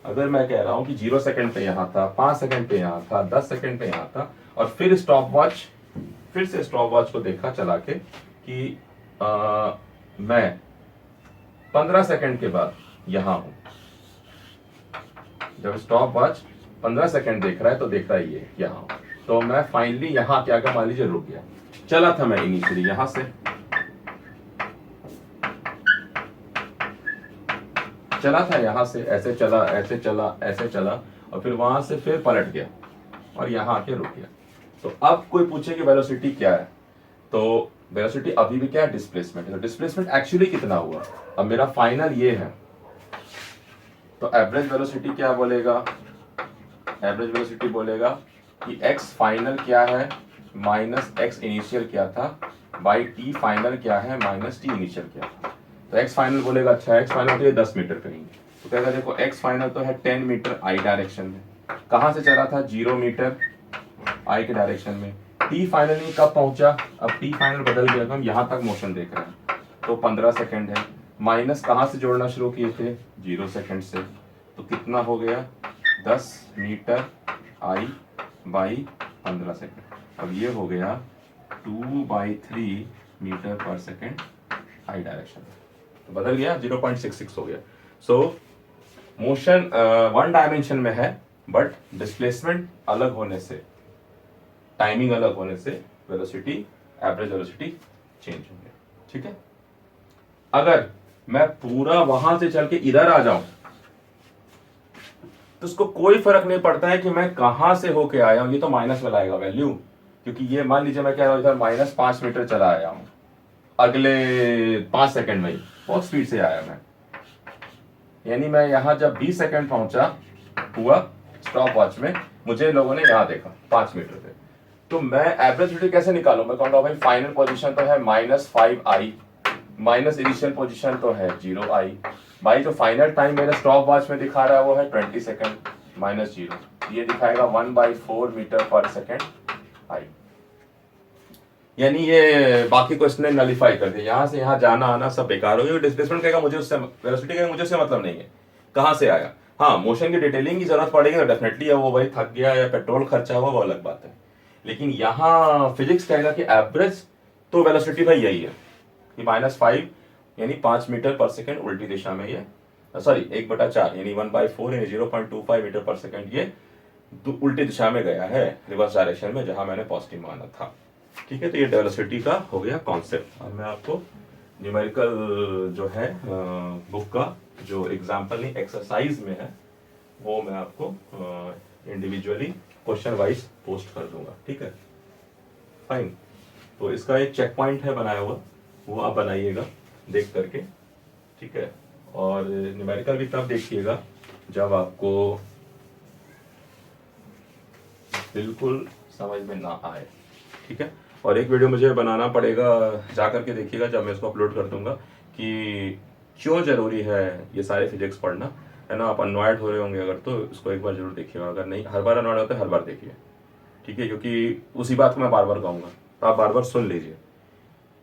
अगर मैं कह रहा हूं कि 0 सेकंड पे यहां था, 5 सेकंड पे यहां था, 10 सेकंड पे यहां था, और फिर स्टॉप वॉच, फिर से स्टॉप वॉच को देखा चला के कि मैं 15 सेकंड के बाद यहां हूं। जब स्टॉप वॉच 15 सेकंड देख रहा है तो देख रहा है ये यहां हूं, तो मैं फाइनली यहां क्या कर, मान लीजिए रुक गया, चला था मैं इनिशियली यहां से, चला था यहां से, ऐसे चला, ऐसे चला, ऐसे चला, और फिर वहां से फिर पलट गया और यहां आके रुक गया। तो अब कोई पूछे कि वेलोसिटी क्या है, तो वेलोसिटी अभी भी क्या है, डिस्प्लेसमेंट है। तो डिस्प्लेसमेंट एक्चुअली कितना हुआ, अब मेरा फाइनल ये है, तो एवरेज वेलोसिटी क्या बोलेगा, एवरेज वेलोसिटी बोलेगा कि एक्स फाइनल क्या है माइनस एक्स इनिशियल क्या था, बाई टी फाइनल क्या है माइनस टी इनिशियल क्या था। तो एक्स फाइनल बोलेगा, अच्छा एक्स फाइनल तो ये 10 मीटर करेंगे, तो कहेगा देखो एक्स फाइनल तो है 10 मीटर आई डायरेक्शन में, कहां से चला था, 0 मीटर आई के डायरेक्शन में। टी फाइनल कब पहुंचा, अब टी फाइनल बदल गया, हम यहां तक मोशन देख रहे हैं, तो 15 सेकंड है, माइनस कहां से जोड़ना शुरू किए थे, 0 सेकंड से, तो कितना हो गया, 10 मीटर आई बाई 15 सेकंड। अब ये हो गया 2/3 मीटर पर सेकंड आई डायरेक्शन, तो बदल गया, 0.66 हो गया। सो मोशन 1 डायमेंशन में है, बट डिस्प्लेसमेंट अलग होने से, टाइमिंग अलग होने से वेलोसिटी, एवरेज वेलोसिटी चेंज हो गया। ठीक है, अगर मैं पूरा वहां से चल के इधर आ जाऊं तो उसको कोई फर्क नहीं पड़ता है कि मैं कहां से होके आया हूं, ये तो माइनस में लाएगा वैल्यू, क्योंकि ये मान लीजिए मैं कह रहा हूं इधर -5 मीटर चला आया हूं, अगले 5 सेकंड में ही बहुत स्पीड से आया मैं, यानी मैं यहां जब 20 सेकंड पहुंचा हुआ स्टॉप वॉच में, मुझे लोगों ने यहां देखा 5 मीटर पे, तो मैं एवरेज वेलोसिटी कैसे निकालू, मैं कहूंगा भाई फाइनल पोजीशन तो है -5i, माइनस इनिशियल पोजीशन तो है 0i, भाई जो फाइनल टाइम मेरे स्टॉप वॉच में दिखा रहा है वो है 20 सेकंड -0, ये दिखाएगा 1/4 मीटर पर सेकंड आई। यानी ये बाकी क्वेश्चन ने नलिफाई कर दिया, यहां से यहां जाना आना सब बेकार हो गया। डिस्प्लेसमेंट कहेगा मुझे उससे, वेलोसिटी कहेगा मुझे उससे मतलब नहीं है कहां से आया। हाँ, मोशन की डिटेलिंग की जरूरत पड़ेगी तो डेफिनेटली है, वो भाई थक गया या पेट्रोल खर्चा हुआ वो अलग बात है, लेकिन यहाँ फिजिक्स कहेगा कि एवरेज तो वेलोसिटी भाई यही है कि -5 यानी 5 मीटर पर सेकंड उल्टी दिशा में, ये सॉरी 1/4 यानी 1/4 यानी 0.25 मीटर पर सेकंड, ये उल्टी दिशा में गया है, रिवर्स डायरेक्शन में, जहां मैंने पॉजिटिव माना था। ठीक है, तो ये वेलोसिटी का हो गया कॉन्सेप्ट। अब मैं आपको न्यूमेरिकल जो है बुक का जो एग्जाम्पल नहीं एक्सरसाइज में है वो मैं आपको इंडिविजुअली क्वेश्चन वाइज पोस्ट कर दूंगा। ठीक है, फाइन। तो इसका एक चेक पॉइंट है बनाया हुआ, वो आप बनाइएगा देख करके। ठीक है, और न्यूमेरिकल भी तब देखिएगा जब आपको बिल्कुल समझ में ना आए। ठीक है, और एक वीडियो मुझे बनाना पड़ेगा, जा करके देखिएगा जब मैं इसको अपलोड कर दूंगा, कि क्यों जरूरी है ये सारे फिजिक्स पढ़ना, है ना। आप अनवायर्ड हो रहे होंगे अगर, तो इसको एक बार जरूर देखिएगा, अगर नहीं हर बार अनवायर्ड होता है हर बार देखिए। ठीक है, क्योंकि उसी बात को मैं बार बार कहूँगा, तो आप बार बार सुन लीजिए।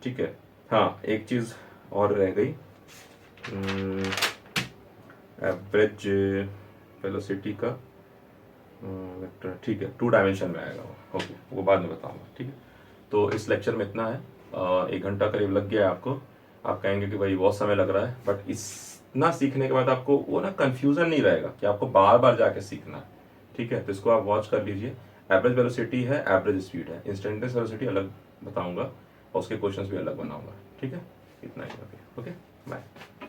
ठीक है, हाँ एक चीज़ और रह गई, एवरेज वेलोसिटी का वेक्टर ठीक है, 2 डायमेंशन में आएगा वो, ओके, वो बाद में बताऊंगा, ठीक है। तो इस लेक्चर में इतना है, 1 घंटा करीब लग गया है आपको। आप कहेंगे कि भाई बहुत समय लग रहा है, बट इतना सीखने के बाद आपको वो ना कन्फ्यूज़न नहीं रहेगा कि आपको बार बार जाके सीखना है, ठीक है। तो इसको आप वॉच कर लीजिए। एवरेज वेलोसिटी है, एवरेज स्पीड है, इंस्टेंटेनियस वेलोसिटी अलग बताऊंगा और उसके क्वेश्चंस भी अलग बनाऊंगा, ठीक है। इतना ही, ओके, ओके, बाय।